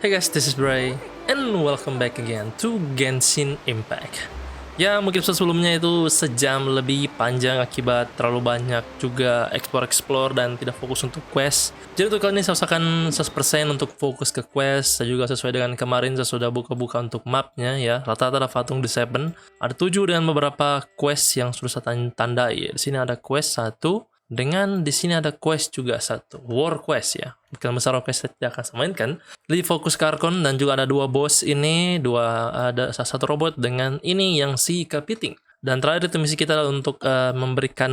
Hey guys, this is Bray, and welcome back again to Genshin Impact. Ya, mungkin episode sebelumnya itu sejam lebih panjang akibat terlalu banyak juga explore dan tidak fokus untuk quest. Jadi untuk kali ini saya usahakan 100% untuk fokus ke quest. Saya juga sesuai dengan kemarin saya sudah buka-buka untuk mapnya ya. Rata-rata ada patung di 7, ada 7 dengan beberapa quest yang sudah saya tandai. Di sini ada quest 1. Dengan di sini ada quest juga 1, war quest ya. Bukan besar quest saya tidak akan saya mainkan. Lebih fokus ke Archon dan juga ada 2 boss ini, ada 1 robot dengan ini yang si kepiting. Dan terakhir itu misi kita untuk memberikan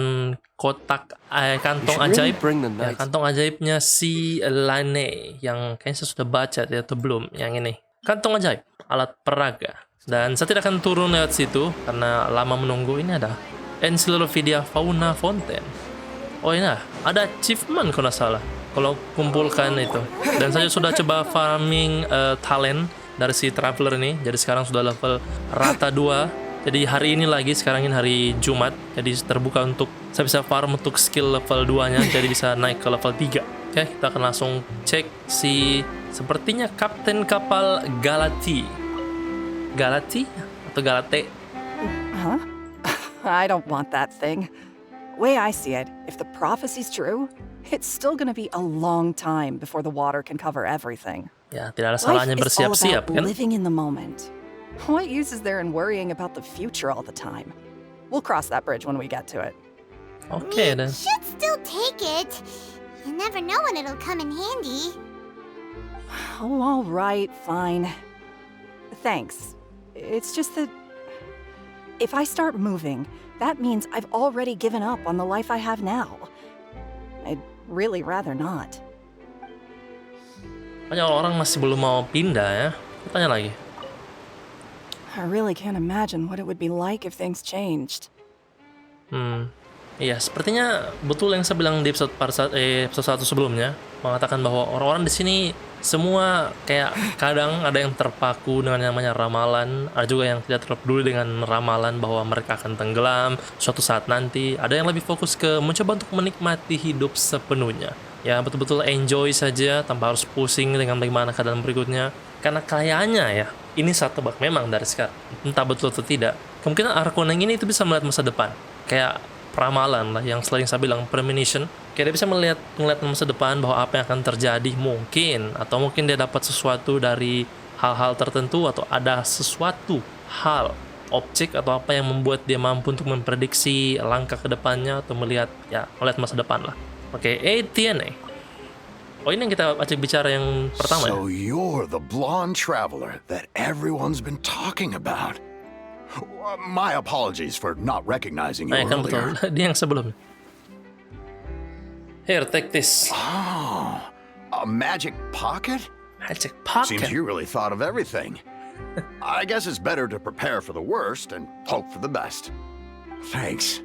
kotak kantong ajaib. Ya, kantong ajaibnya si Lane yang kayaknya saya sudah baca ya, atau belum yang ini. Kantong ajaib, alat peraga. Dan saya tidak akan turun lewat situ karena lama menunggu. Ini ada Encyclopedia Fauna Fountain. Oh ini ada achievement kalau nggak salah kalau kumpulkan itu. Dan saya sudah coba farming talent dari si traveler ini. Jadi sekarang sudah level rata 2. Jadi hari ini lagi, sekarang ini hari Jumat. Jadi terbuka untuk saya bisa farm untuk skill level 2 nya. Jadi bisa naik ke level 3. Oke, kita akan langsung cek si sepertinya kapten kapal Galati atau Galate. Huh? I don't want that thing. Way I see it, if the prophecy's true, it's still gonna be a long time before the water can cover everything. Ya, tidak ada salahnya bersiap-siap kan? Living in the moment. What use is there in worrying about the future all the time? We'll cross that bridge when we get to it. Okay, then. Should still take it. You never know when it'll come in handy. Oh, all right, fine. Thanks. It's just that if I start moving, that means I've already given up on the life I have now. I'd really rather not. Banyak orang masih belum mau pindah ya. Kita tanya lagi. I really can't imagine what it would be like if things changed. Iya, sepertinya betul yang saya bilang di episode 1 sebelumnya, mengatakan bahwa orang-orang di sini semua kayak kadang ada yang terpaku dengan yang namanya ramalan, ada juga yang tidak terpeduli dengan ramalan bahwa mereka akan tenggelam suatu saat nanti, ada yang lebih fokus ke mencoba untuk menikmati hidup sepenuhnya. Ya, betul-betul enjoy saja tanpa harus pusing dengan bagaimana keadaan berikutnya. Karena kayaknya ya, ini saya tebak memang dari sekarang, entah betul atau tidak, kemungkinan Archon yang ini itu bisa melihat masa depan. Kayak ramalan lah yang sering saya bilang premonition. Kayak dia bisa melihat masa depan bahwa apa yang akan terjadi mungkin, atau mungkin dia dapat sesuatu dari hal-hal tertentu, atau ada sesuatu hal objek atau apa yang membuat dia mampu untuk memprediksi langkah ke depannya atau melihat masa depan lah. Oke, Etienne. Oh, ini yang kita ajak bicara yang pertama. So you're the blonde traveler that everyone's been talking about. My apologies for not recognizing you Kan earlier. betul, dia yang sebelumnya. Here, take this. Oh, a magic pocket? Magic pocket. Seems you really thought of everything. I guess it's better to prepare for the worst and hope for the best. Thanks.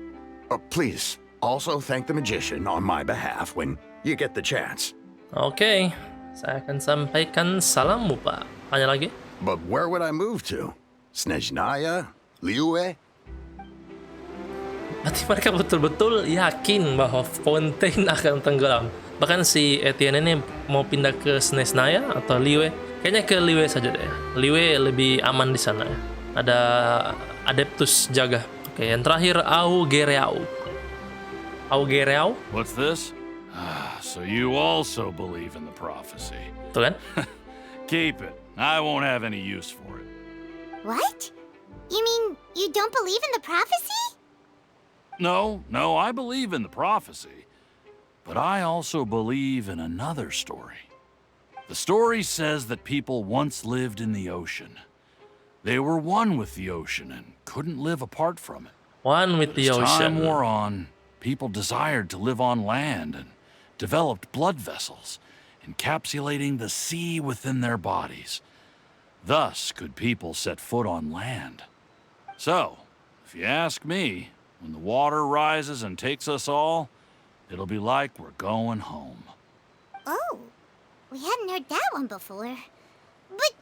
Please, also thank the magician on my behalf when you get the chance. Oke, saya akan sampaikan salammu, Pak. Tanya lagi? But where would I move to? Snezhnaya? Liue? Berarti mereka betul-betul yakin bahwa Fontaine akan tenggelam. Bahkan si Etienne ini mau pindah ke Snezhnaya atau Liue. Kayaknya ke Liue saja deh. Liue lebih aman di sana ya. Ada Adeptus jaga. Oke, yang terakhir Augereau. What's this? So you also believe in the prophecy. Tuh kan? Keep it. I won't have any use for it. What? You mean you don't believe in the prophecy? No, I believe in the prophecy. But I also believe in another story. The story says that people once lived in the ocean. They were one with the ocean and couldn't live apart from it. One with the As ocean. time wore on, people desired to live on land and developed blood vessels, encapsulating the sea within their bodies. Thus could people set foot on land. So, if you ask me, when the water rises and takes us all, it'll be like we're going home. Oh, we hadn't heard that one before. But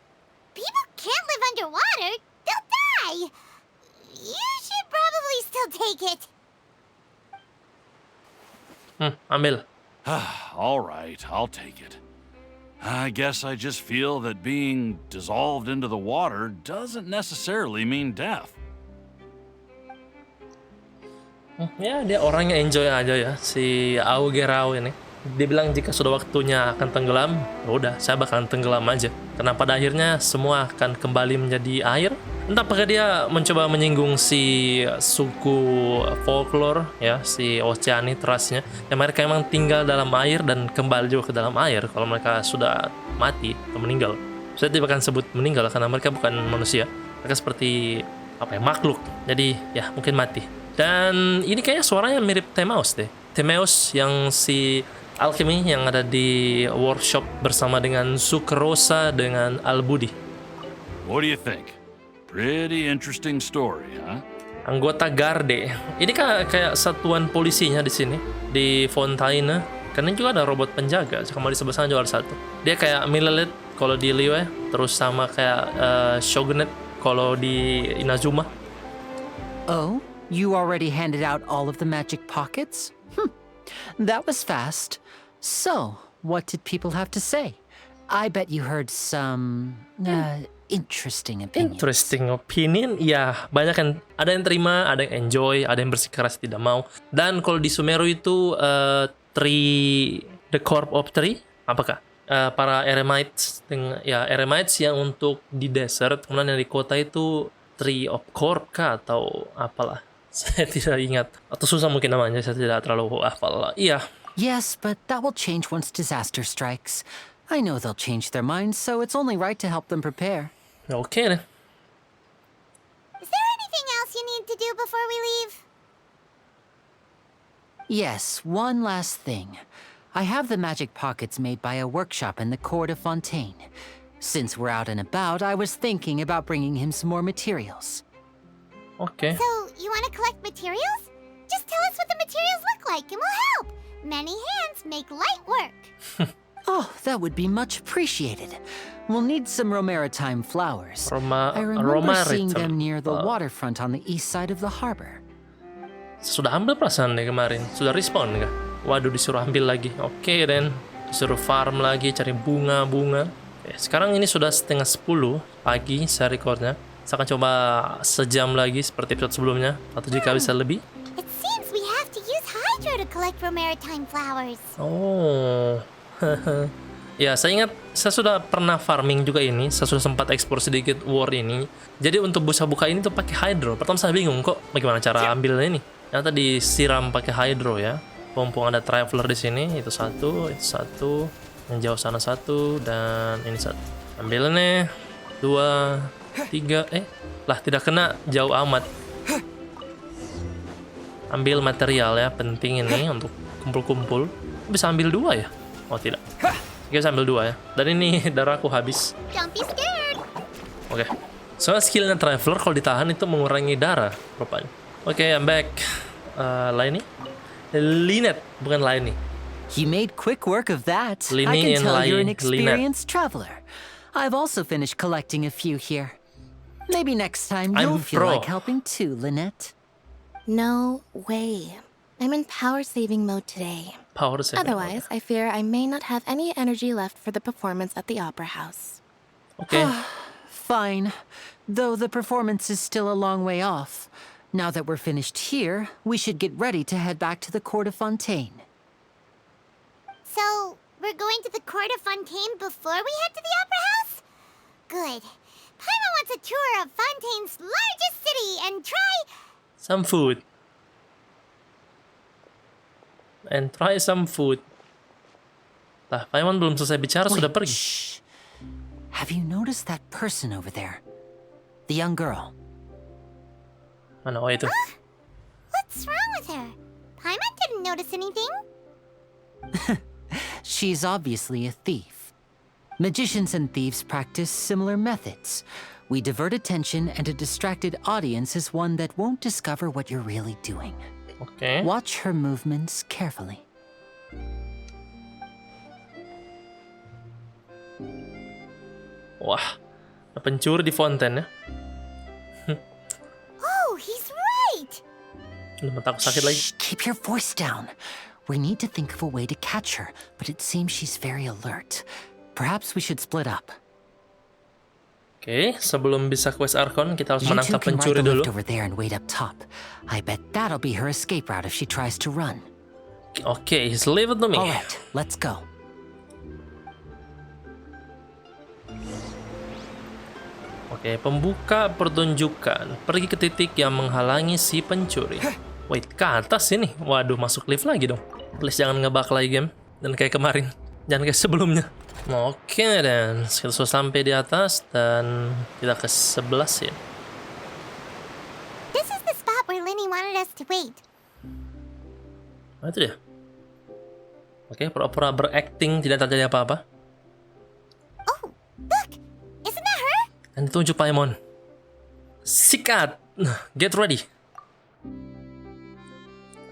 people can't live underwater. They'll die. You should probably still take it. Ambil. All right, I'll take it. I guess I just feel that being dissolved into the water doesn't necessarily mean death. Ya, dia orangnya enjoy aja ya, si Augerau ini. Dia bilang jika sudah waktunya akan tenggelam, ya udah, saya bakalan tenggelam aja. Karena pada akhirnya semua akan kembali menjadi air. Entah apakah dia mencoba menyinggung si suku folklore ya, si Oceani Trustnya, yang mereka emang tinggal dalam air dan kembali juga ke dalam air kalau mereka sudah mati atau meninggal. Saya tidak akan sebut meninggal karena mereka bukan manusia. Mereka seperti apa ya, makhluk. Jadi ya mungkin mati. Dan ini kayaknya suaranya mirip Temeus deh. Temeus yang si alchemy yang ada di workshop bersama dengan Sukrosa dengan Albudi. What do you think? Pretty interesting story, huh? Anggota Garde. Ini kayak satuan polisinya di sini di Fontaine. Karena juga ada robot penjaga. Sama di sebelah sana juga ada satu. Dia kayak Milelet kalau di Liyue, terus sama kayak Shogunate kalau di Inazuma. Oh, you already handed out all of the magic pockets? That was fast. So, what did people have to say? I bet you heard some interesting opinions. Interesting opinion, ya banyak yang ada yang terima, ada yang enjoy, ada yang bersikeras tidak mau. Dan kalau di Sumeru itu the Corp of Three, apakah? Para Eremites, Eremites yang untuk di desert, kemudian yang di kota itu Tree of Corp kah atau apalah? Saya tidak ingat, atau susah mungkin namanya, saya tidak terlalu hafal. Iya. Yes, but that will change once disaster strikes. I know they'll change their minds, so it's only right to help them prepare. Oke deh. Is there anything else you need to do before we leave? Yes, one last thing. I have the magic pockets made by a workshop in the court of Fontaine. Since we're out and about, I was thinking about bringing him some more materials. Oke. So, you want to collect materials? Just tell us what the materials look like and we'll help. Many hands make light work. Oh, that would be much appreciated. We'll need some Romaritime flowers. I remember seeing them near the waterfront on the east side of the harbor. Sudah ambil perasaan deh kemarin. Sudah respon kah? Waduh, disuruh ambil lagi. Oke, dan disuruh farm lagi, cari bunga-bunga. Sekarang ini sudah 9:30 pagi saya recordnya. Saya akan coba sejam lagi seperti episode sebelumnya, atau jika bisa lebih. It seems we have to use Hydro to collect Romaritime flowers. Oh. Ya, saya ingat saya sudah pernah farming juga ini. Saya sudah sempat ekspor sedikit war ini. Jadi untuk buka ini tuh pakai hydro. Pertama saya bingung kok bagaimana cara ambilnya ini. Ternyata disiram pakai hydro ya. Mumpung ada traveler di sini, itu satu, yang jauh sana satu, dan ini satu. Ambilnya 2, 3, lah tidak kena, jauh amat. Ambil material ya, penting ini untuk kumpul-kumpul. Bisa ambil 2 ya? Oh tidak. Kita ambil 2 ya. Dan ini darahku habis. Don't be scared. Oke. Soalnya skillnya traveler kalau ditahan itu mengurangi darah rupanya. Oke, I'm back. Laini? Linet, bukan Laini. You made quick work of that. I Lini can and tell you're an Linet. experienced traveler. I've also finished collecting a few here. Maybe next time I'm you'll feel pro. like helping too, Lynette. No way. I'm in power saving mode today. Power saving. Otherwise, I fear I may not have any energy left for the performance at the Opera House. Oke. Fine. Though the performance is still a long way off. Now that we're finished here, we should get ready to head back to the Court of Fontaine. So, we're going to the Court of Fontaine before we head to the Opera House? Good. Paimon wants a tour of Fontaine's largest city and try... Some food. And try some food. Lah, Paimon belum selesai bicara sudah pergi. Shh. Have you noticed that person over there? The young girl. Mana itu? What's wrong with her? Paimon didn't notice anything. She's obviously a thief. Magicians and thieves practice similar methods. We divert attention, and a distracted audience is one that won't discover what you're really doing. Oke. Watch her movements carefully. Wah, ada pencuri di fonten ya. Oh, he's right! Udah mata aku sakit lagi. Shh, keep your voice down. We need to think of a way to catch her, but it seems she's very alert. Perhaps we should split up. Oke, sebelum bisa quest Archon, kita harus You two menangkap can ride pencuri the dulu. lift over there and wait up top. I bet that'll be her escape route if she tries to run. Oke, leave it to me. All right, let's go. Oke, pembuka pertunjukan. Pergi ke titik yang menghalangi si pencuri. Wait, ke atas ini. Waduh, masuk lift lagi dong. Please jangan ngebug lagi game. Dan kayak kemarin. Jangan kayak sebelumnya. Oke, dan kita sudah sampai di atas. Dan kita ke 11 ya. This is the spot where Linny wanted us to wait. Nah, itu dia. Oke, pura-pura berakting tidak terjadi apa-apa. Oh, look! Isn't that her? Dan ditunjuk Paimon. Sikat! Get ready.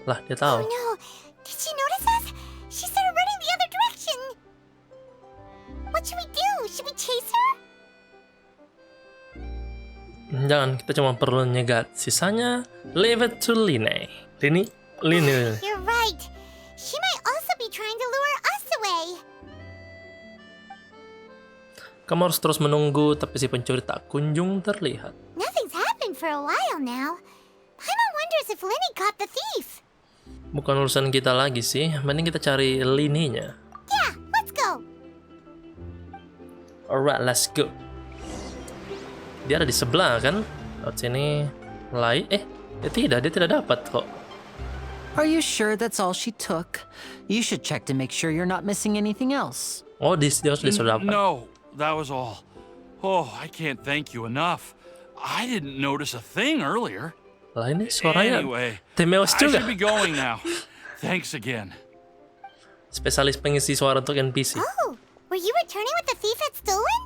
Lah, dia tahu. Oh no! Did she notice us? She started running the other direction! What should we do? Should we chase her? Jangan, kita cuma perlu nyegat. Sisanya, leave it to Line. Line. You're right. She might also be trying to lure us away. Kamu harus terus menunggu, tapi si pencuri tak kunjung terlihat. Nothing's happened for a while now. Paimon wonders if Linny caught the thief. Bukan urusan kita lagi sih, mending kita cari lininya. Yeah, let's go. Alright, let's go. Dia ada di sebelah kan? Lewat sini. Tidak, dia tidak dapat kok. Are you sure that's all she took? You should check to make sure you're not missing anything else. Oh, dia sudah dapat. No, that was all. Oh, I can't thank you enough. I didn't notice a thing earlier. Lah ini suaranya Anyway, Temeos I juga. should be going now. Thanks again. Spesialis pengisi suara untuk NPC. Oh, were you returning what the thief had stolen?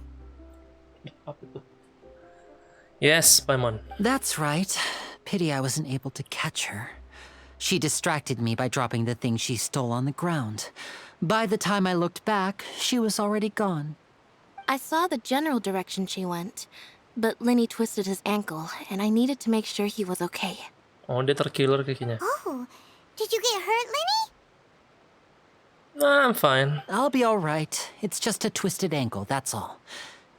Yes, Paimon. That's right. Pity I wasn't able to catch her. She distracted me by dropping the thing she stole on the ground. By the time I looked back, she was already gone. I saw the general direction she went, but Linny twisted his ankle, and I needed to make sure he was okay. Oh, dia terkiller kakinya. Oh, did you get hurt, Linny? Nah, I'm fine. I'll be all right. It's just a twisted ankle, that's all.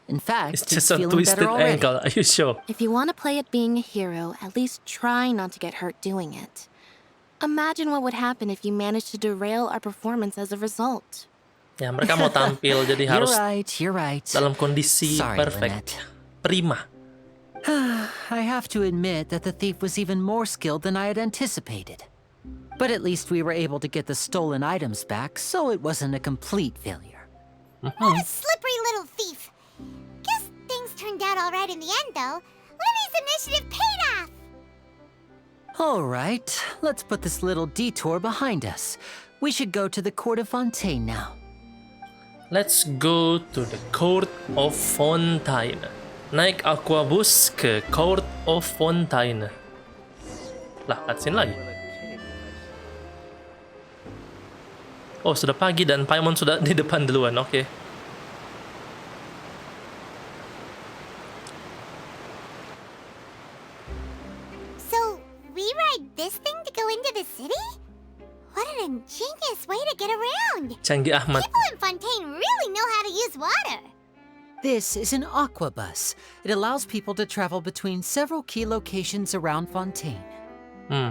In fact, It's just a feeling twisted better already. ankle. Are you sure? If you want to play at being a hero, at least try not to get hurt doing it. Imagine what would happen if you managed to derail our performance as a result. Ya, mereka mau tampil jadi harus You're right. dalam kondisi Sorry, perfect. Prima. I have to admit that the thief was even more skilled than I had anticipated. But at least we were able to get the stolen items back, so it wasn't a complete failure. What a slippery little thief. Guess things turned out all right in the end, though. Linny's initiative paid off. All right, let's put this little detour behind us. We should go to the Court of Fontaine now. Let's go to the Court of Fontaine. Naik aquabus ke Court of Fontaine. Lah, cutscene lagi. Oh, sudah pagi dan Paimon sudah di depan duluan. Oke. So, we ride this thing to go into the city? What an ingenious way to get around. Canggih Ahmad. People in Fontaine really know how to use water. This is an aquabus. It allows people to travel between several key locations around Fontaine.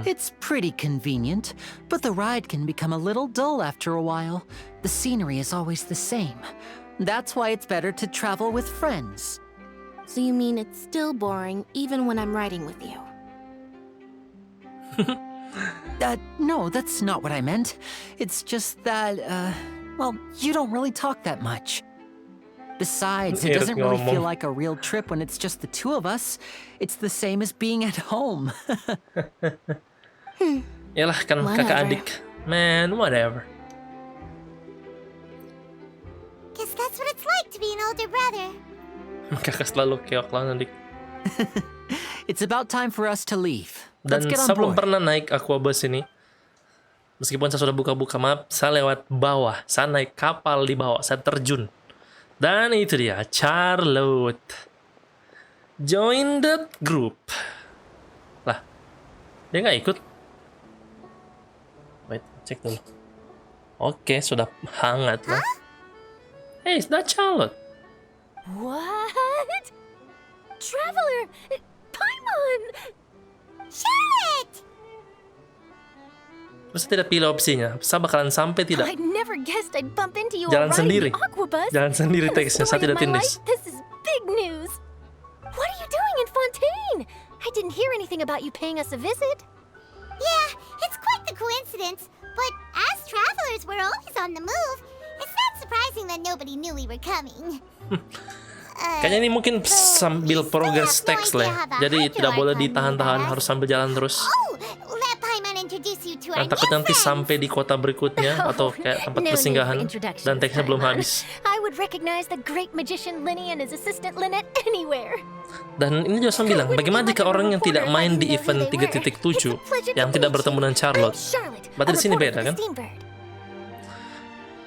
It's pretty convenient, but the ride can become a little dull after a while. The scenery is always the same. That's why it's better to travel with friends. So you mean it's still boring even when I'm riding with you? No, that's not what I meant. It's just that, well, you don't really talk that much. Besides, it Hirap doesn't really feel ngomong. like a real trip when it's just the two of us. It's the same as being at home. Yalah kan Whatever. kakak adik. Man, whatever. Guess that's what it's like to be an older brother. Kakak selalu keok lah adik. It's about time for us to leave. Dan Let's get on saya belum board. pernah naik aquabus ini. Meskipun saya sudah buka-buka map, saya lewat bawah. Saya naik kapal di bawah, saya terjun. Dan itu dia, Charlotte. Join the group. Lah, dia nggak ikut? Wait, cek dulu. Oke, sudah hangat lah. Hey, is that Charlotte? What? Traveler! Paimon! Charlotte! Masa tidak pilih opsinya? Saya bakalan sampai tidak? I never guessed I'd bump into you Jalan all right sendiri. in Aquabus. Jalan sendiri In the teksnya, saya story tidak of my tindis. life, this is big news. What are you doing in Fontaine? I didn't hear anything about you paying us a visit. Yeah, it's quite the coincidence. But as travelers, we're always on the move. It's not surprising that nobody knew we were coming. Kayaknya ini mungkin sambil progress teks lah ya. Jadi tidak boleh ditahan-tahan, harus sambil jalan terus. Oh, let Paimon introduce you to our Nah, takut new nanti friends. sampai di kota berikutnya atau kayak tempat No need for persinggahan introductions, dan teksnya belum Paimon. habis. I would recognize the great magician Linny and his assistant Lynette anywhere. Dan ini juga saya bilang, bagaimana jika orang yang tidak main di event 3.7 yang tidak bertemu dengan Charlotte? Berarti di sini beda kan?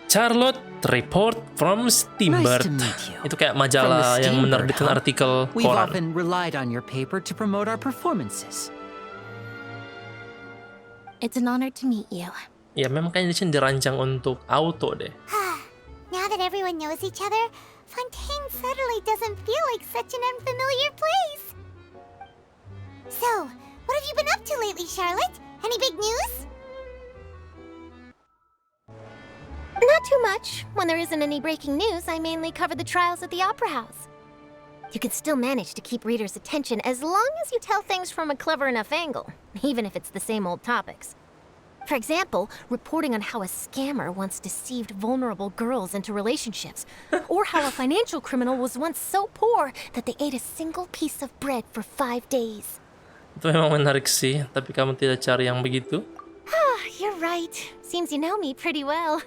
Charlotte report from Steambird. Nice to meet you. Itu kayak From the majalah yang Steambird, menerbitkan huh? artikel We've koran. often relied on your paper to promote our performances. It's an honor to meet you. Ya memang kayaknya di sini dirancang untuk auto deh. Now that everyone knows each other, Fontaine suddenly doesn't feel like such an unfamiliar place. So, what have you been up to lately, Charlotte? Any big news? Not too much. When there isn't any breaking news, I mainly cover the trials at the Opera House. You can still manage to keep readers' attention as long as you tell things from a clever enough angle, even if it's the same old topics. For example, reporting on how a scammer once deceived vulnerable girls into relationships, or how a financial criminal was once so poor that they ate a single piece of bread for 5 days. Itu memang menarik sih, tapi kamu tidak cari yang begitu. You're right. Seems you know me pretty well.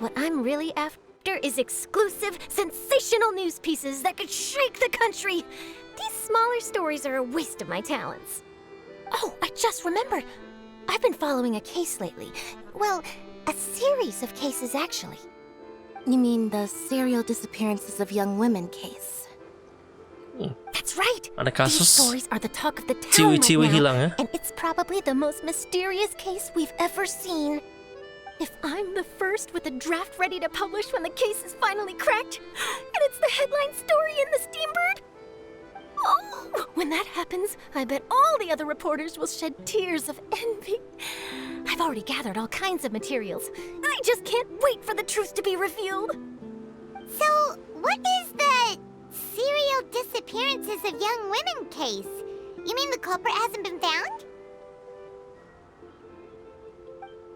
What I'm really after is exclusive, sensational news pieces that could shake the country. These smaller stories are a waste of my talents. Oh, I just remembered. I've been following a case lately. Well, a series of cases, actually. You mean the serial disappearances of young women case? That's right. Ada These kasus stories are the talk of the town right ciwi-ciwi now, hilang ya. and it's probably the most mysterious case we've ever seen. If I'm the first with a draft ready to publish when the case is finally cracked, and it's the headline story in the Steambird, oh, when that happens, I bet all the other reporters will shed tears of envy. I've already gathered all kinds of materials. I just can't wait for the truth to be revealed. So, what is the serial disappearances of young women case? You mean the culprit hasn't been found?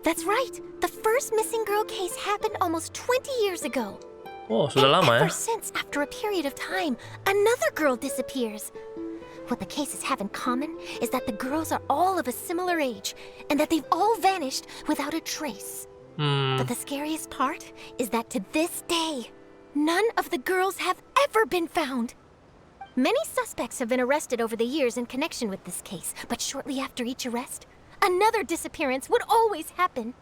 That's right. The first missing girl case happened almost 20 years ago. Oh, sudah And lama ya. ever since, after a period of time, another girl disappears. What the cases have in common is that the girls are all of a similar age, and that they've all vanished without a trace. But the scariest part is that to this day, none of the girls have ever been found. Many suspects have been arrested over the years in connection with this case, but shortly after each arrest, another disappearance would always happen.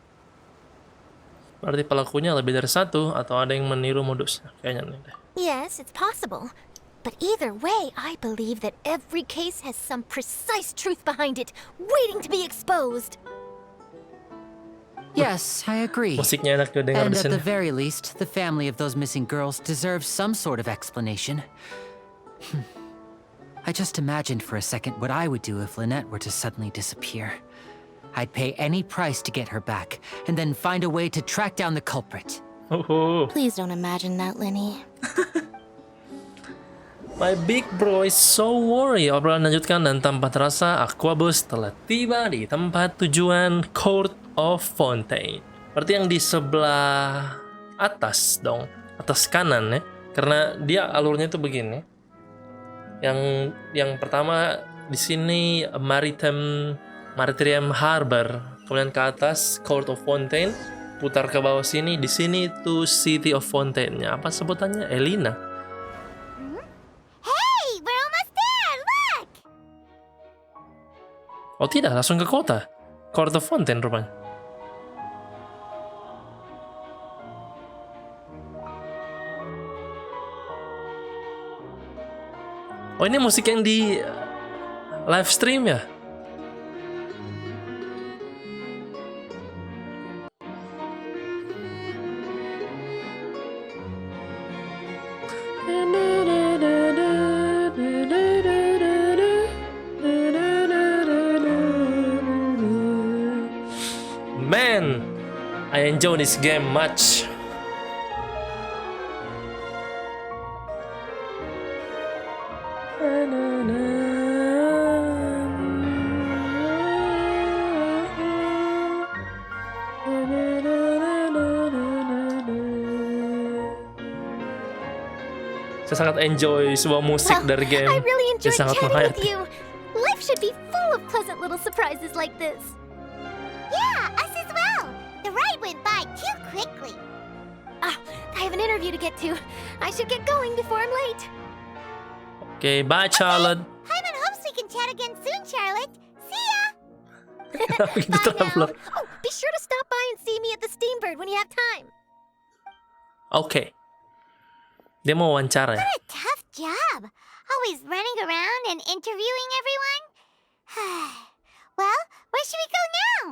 Berarti pelakunya lebih dari satu atau ada yang meniru modusnya kayaknya nih deh. Yes, it's possible. But either way, I believe that every case has some precise truth behind it, waiting to be exposed. Yes, I agree. Musiknya enak juga dengar And di at sini. the very least, the family of those missing girls deserves some sort of explanation. I just imagined for a second what I would do if Lynette were to suddenly disappear. I'd pay any price to get her back, and then find a way to track down the culprit. Oh, Please don't imagine that, Linny. my big bro is so worried. Obrolan lanjutkan dan tanpa terasa Aquabus telah tiba di tempat tujuan Court of Fontaine. Berarti yang di sebelah atas dong, atas kanan ya. Karena dia alurnya itu begini. Yang pertama di sini Maritime Harbor, kemudian ke atas Court of Fontaine, putar ke bawah sini, di sini tuh City of Fontaine-nya. Apa sebutannya? Elina. Hey, we're almost there! Look! Oh tidak, langsung ke kota. Court of Fontaine rupanya. Oh ini musik yang di live stream ya? I enjoy this game much. Saya sangat enjoy sebuah musik Well, dari game. I really Dia enjoyed sangat chatting with menghayati. you. Life should be full of pleasant little surprises like this. Yeah, us as well. The ride went by too quickly. Ah, I have an interview to get to. I should get going before I'm late. Oke, bye Charlotte. Paimon hopes we can chat again soon, Charlotte. See ya! Kenapa gitu Bye traveler? now. Oh, be sure to stop by and see me at the Steambird when you have time. Oke. Dia mau wawancara ya? What a tough job. Always running around and interviewing everyone. Well, where should we go now?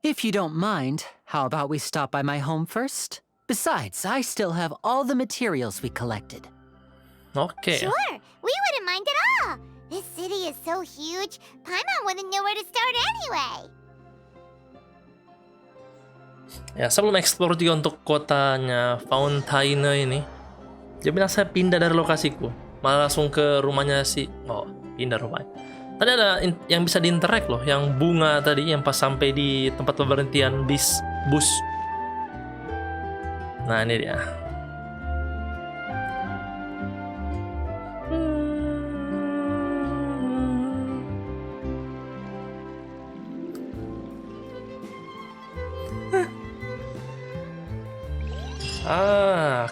If you don't mind, how about we stop by my home first? Besides, I still have all the materials we collected. Oke. Sure, we wouldn't mind at all. This city is so huge, Paimon wouldn't know where to start anyway. Ya, saya belum explore juga untuk kotanya Fountaine ini. Dia bilang saya pindah dari lokasiku, malah langsung ke rumahnya si... Oh, pindah rumahnya. Tadi ada yang bisa diinteract loh, yang bunga tadi, yang pas sampai di tempat pemberhentian bus. Nah, ini dia.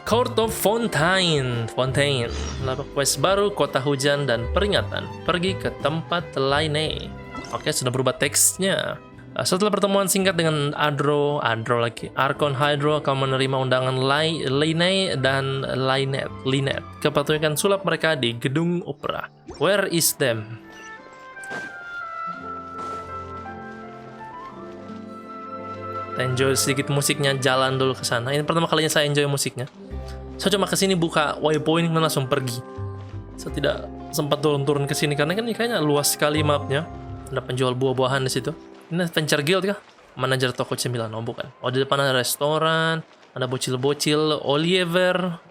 Court of Fontaine. Lapak quest baru, kota hujan dan peringatan. Pergi ke tempat lainnya. Oke, sudah berubah teksnya. Setelah pertemuan singkat dengan Archon Hydro akan menerima undangan Lainey dan Linet ke pertunjukan sulap mereka di gedung opera. Where is them? Enjoy sedikit musiknya, jalan dulu ke sana. Ini pertama kalinya saya enjoy musiknya. Saya cuma kesini buka waypoint dan langsung pergi. Saya tidak sempat turun ke sini karena kan ini kayaknya luas sekali mapnya. Ada penjual buah-buahan di situ. Ini Adventure Guild kah? Manajer toko cemilan, oh bukan. Oh, di depan ada restoran, ada bocil-bocil,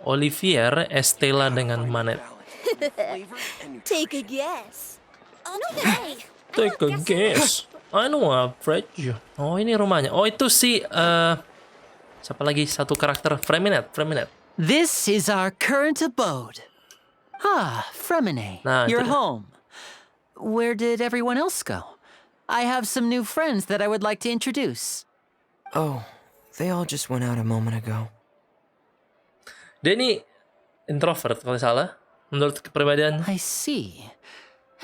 Olivier, Estella dengan Manet. Take a guess. Okay. Take a guess. I know Fred. Oh, ini rumahnya. Oh, itu si siapa lagi satu karakter Freminet. This is our current abode. Ah, Fremine, Nah, you're itu dia. home. Where did everyone else go? I have some new friends that I would like to introduce. Oh, they all just went out a moment ago. Dia ini introvert kalau tidak salah. Menurut kepribadian. I see.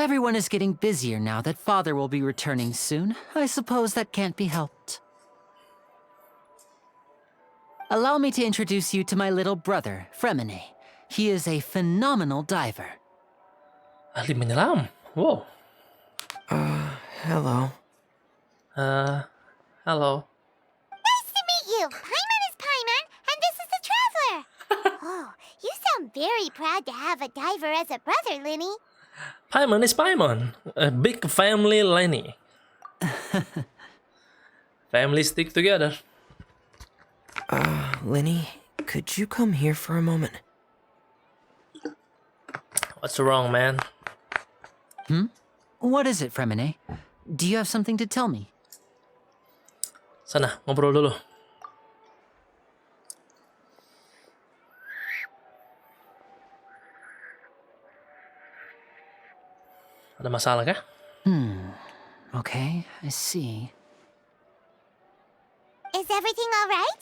Everyone is getting busier now that father will be returning soon. I suppose that can't be helped. Allow me to introduce you to my little brother, Fremine. He is a phenomenal diver. Ahli menyelam. Wow. Hello. Hello. Nice to meet you. Paimon is Paimon, and this is the Traveler. Oh, you sound very proud to have a diver as a brother, Linny. Paimon is Paimon. A big family Lenny. Family stick together. Linny, could you come here for a moment? What's wrong, man? What is it, Fremine? Do you have something to tell me? Sana, ngobrol dulu. Ada masalah kah? Okay, I see. Is everything all right?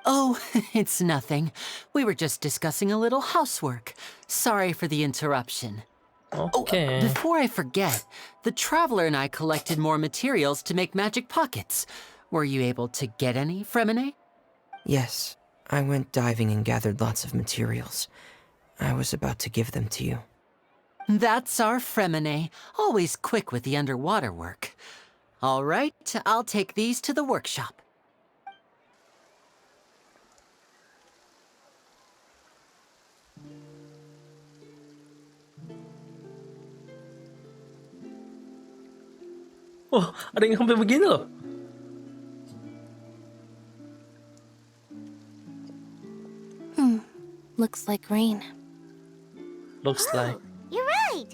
Oh, it's nothing. We were just discussing a little housework. Sorry for the interruption. Okay. Before I forget, the Traveler and I collected more materials to make magic pockets. Were you able to get any, Fremine? Yes, I went diving and gathered lots of materials. I was about to give them to you. That's our Fremine, always quick with the underwater work. All right, I'll take these to the workshop. Oh, ada yang sampai begini loh. Looks like rain. Looks like. You're right.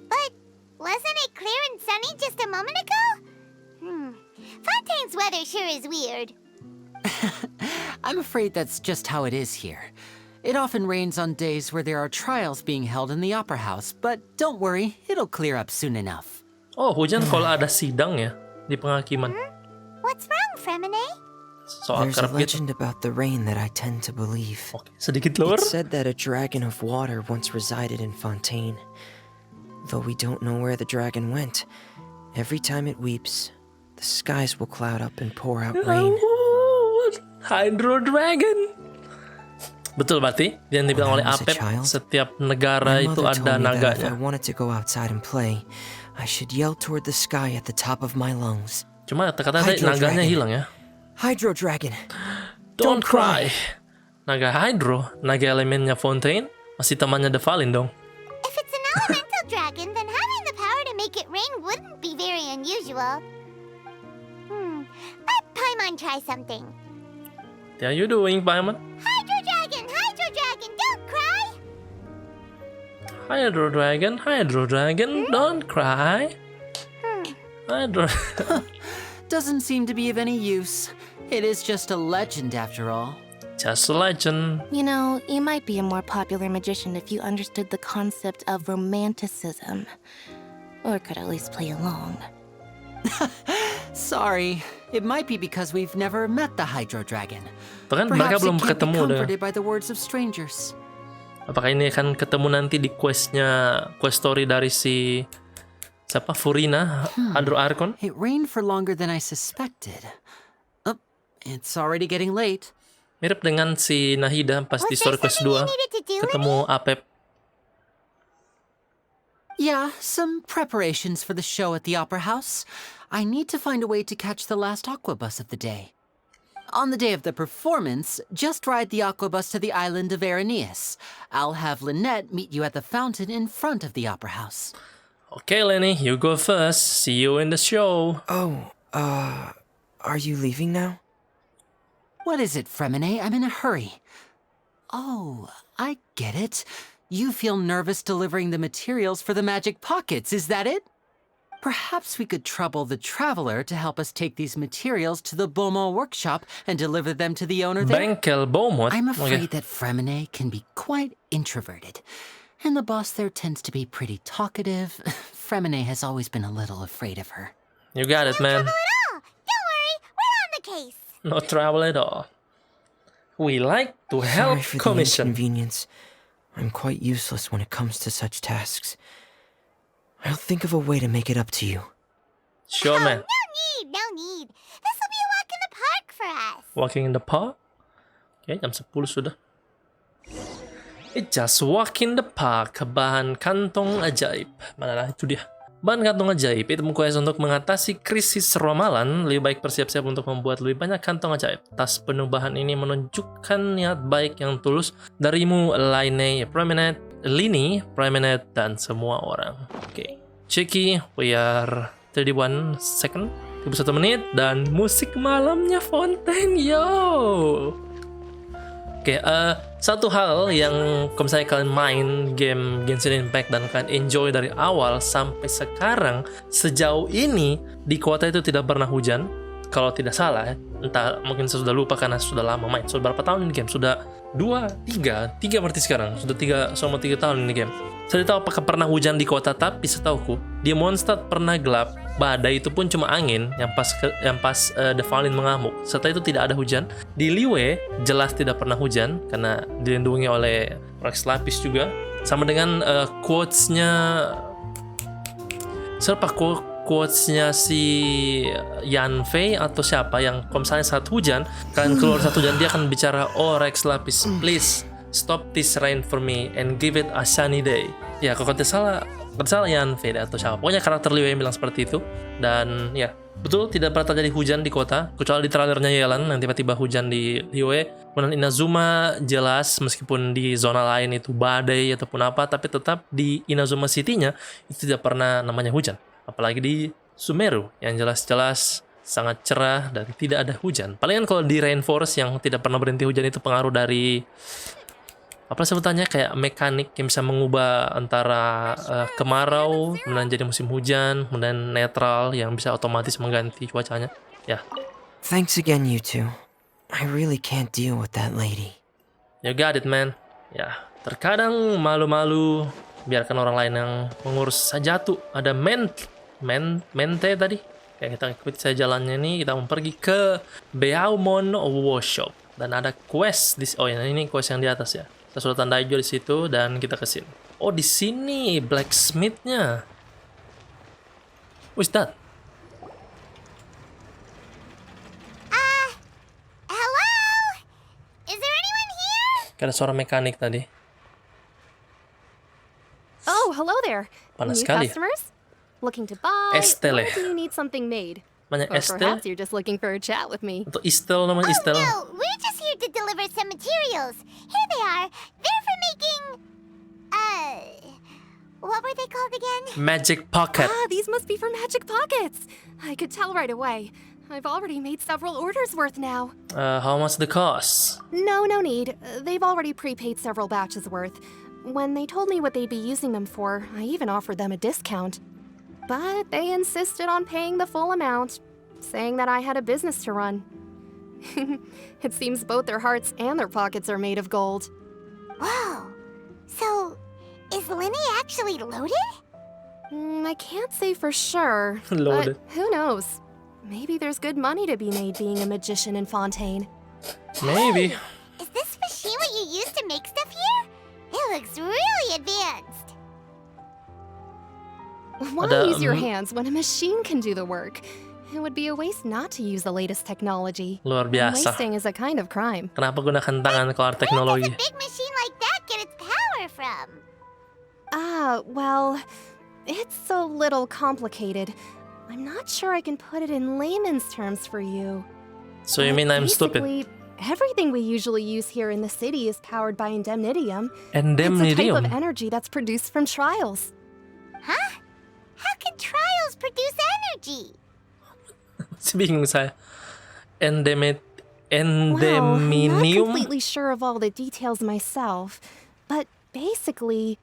But wasn't it clear and sunny just a moment ago? Fontaine's weather sure is weird. I'm afraid that's just how it is here. It often rains on days where there are trials being held in the Opera House, but don't worry, it'll clear up soon enough. Oh, hujan kalau ada sidang ya di penghakiman. What's wrong, Fremine? Soal There's a kerap gitu. legend about the rain that I tend to believe. Oke, sedikit lower. It said that a dragon of water once resided in Fontaine. Though we don't know where the dragon went, every time it weeps, the skies will cloud up and pour out rain. Oh, Hydro Dragon. Betul berarti yang dibilang oleh When I was a Apep, child, setiap negara My itu mother ada told me that if I naganya. wanted to go outside and play, I should yell toward the sky at the top of my lungs. Cuma kata-kata tadi Hydro naganya Dragon. hilang ya. Hydro Dragon! Don't cry. Naga Hydro, naga elemennya Fontaine, masih temannya Devalin dong. If it's an elemental dragon, then having the power to make it rain wouldn't be very unusual. Let Paimon try something. What are you doing, Paimon? Hydro dragon, don't cry! Hydro Dragon, don't cry. Hydro. Doesn't seem to be of any use. It is just a legend after all. Just a legend. You know, you might be a more popular magician if you understood the concept of romanticism. Or could at least play along. Sorry, it might be because we've never met the Hydro Dragon. Bahkan mereka Perhaps belum it can't be ketemu deh. comforted by the words of strangers. Apakah ini akan ketemu nanti di quest story dari si siapa Furina, Hydro Archon? It rained for longer than I suspected. Oh, it's already getting late. Mirip dengan si Nahida pas Was di there story quest something 2 you needed to do, ketemu Apep. Yeah, some preparations for the show at the Opera House. I need to find a way to catch the last aqua bus of the day. On the day of the performance, just ride the aqua bus to the island of Aeneas. I'll have Lynette meet you at the fountain in front of the Opera House. Okay, Lenny, you go first. See you in the show. Oh, are you leaving now? What is it, Fremine? I'm in a hurry. Oh, I get it. You feel nervous delivering the materials for the magic pockets, is that it? Perhaps we could trouble the traveler to help us take these materials to the Beaumont workshop and deliver them to the owner there. Bengkel Beaumont. I'm afraid Okay. that Fremine can be quite introverted, and the boss there tends to be pretty talkative. Fremine has always been a little afraid of her. You got it, man. Oh, don't worry, we're on the case. No trouble at all. We like to Sorry help for the commission. inconvenience. I'm quite useless when it comes to such tasks. I'll think of a way to make it up to you. Sure, man. No need. This will be a walk in the park for us. Walking in the park. Oke, jam 10 sudah. It's just walk in the park. Bahan kantong ajaib. Mana itu dia. Bahan kantong ajaib itu quest untuk mengatasi krisis ramalan. Lebih baik bersiap-siap untuk membuat lebih banyak kantong ajaib. Tas penuh bahan ini menunjukkan niat baik yang tulus darimu, Lini, Promenade, dan semua orang. Oke. Checky, we are 31 second, 31 menit, dan musik malamnya Fontaine, yo! Oke, satu hal yang kalau misalnya kalian main game Genshin Impact dan kalian enjoy dari awal sampai sekarang, sejauh ini di kota itu tidak pernah hujan. Kalau tidak salah ya, entah mungkin saya sudah lupa karena sudah lama main. Sudah berapa tahun ini game? Sudah 3 berarti sekarang. Sudah selama 3 tahun ini game. Saya tidak tahu apakah pernah hujan di kota, tapi setauku di Mondstadt pernah gelap. Badai itu pun cuma angin yang pas Devalin mengamuk. Setelah itu tidak ada hujan. Di Liyue jelas tidak pernah hujan karena dilindungi oleh Rex Lapis juga. Sama dengan quotes-nya siapa quotes-nya si Yan Fei atau siapa yang kalau misalnya saat hujan kalian keluar saat hujan dia akan bicara, oh Rex Lapis please stop this rain for me and give it a sunny day. Ya kalau tidak salah Yan Fei atau siapa, pokoknya karakter Liu yang bilang seperti itu. Dan ya betul tidak pernah terjadi hujan di kota kecuali di trailernya Yelan yang tiba-tiba hujan di Liyue. Kemudian Inazuma jelas meskipun di zona lain itu badai ataupun apa, tapi tetap di Inazuma City-nya itu tidak pernah namanya hujan. Apalagi di Sumeru yang jelas-jelas sangat cerah dan tidak ada hujan. Palingan kalau di Rainforest yang tidak pernah berhenti hujan itu pengaruh dari apa sebutannya, kayak mekanik yang bisa mengubah antara kemarau kemudian jadi musim hujan, kemudian netral yang bisa otomatis mengganti cuacanya. Ya, Thanks again, you two. I really can't deal with that lady. you got it, man. Ya, terkadang malu-malu biarkan orang lain yang mengurus saja tuh. Ada mente tadi. Kayak kita ikuti saja jalannya nih, kita mau pergi ke Beaumont Workshop dan ada quest di ini quest yang di atas ya. Kita sudah tandai juga di situ dan kita ke sini. Oh, di sini blacksmith-nya. Who's that? Hello? Is there anyone here? Ada suara mekanik tadi. Oh, hello there. Panas New sekali. customers? Looking to buy? Estelle. Or do you need something made? Banyak Or Estelle perhaps you're just looking for a chat with me. atau Istel namanya Istel. No, we're just here to deliver some materials. Here they are. They're for making... what were they called again? Magic Pocket. Ah, these must be for Magic Pockets. I could tell right away. I've already made several orders worth now. How much the cost? No need. They've already prepaid several batches worth. When they told me what they'd be using them for, I even offered them a discount. But they insisted on paying the full amount, saying that I had a business to run. It seems both their hearts and their pockets are made of gold. Whoa. So, is Linny actually loaded? I can't say for sure, Loaded. but who knows? Maybe there's good money to be made being a magician in Fontaine. Maybe. Is this machine what you use to make stuff here? It looks really advanced. Why Ada, use your hands when a machine can do the work? It would be a waste not to use the latest technology. Luar And biasa. wasting is a kind of crime. Kenapa gunakan tangan kalau ada Where teknologi? does a big machine like that get its power from? Well, it's a little complicated. I'm not sure I can put it in layman's terms for you. So you But mean I'm stupid? basically, everything we usually use here in the city is powered by indemnitium. It's a type Indemnitium. of energy that's produced from trials. Huh? How can trials produce energy? Masih bingung saya. Well, I'm not Endeminium. completely sure of all the details myself, but basically,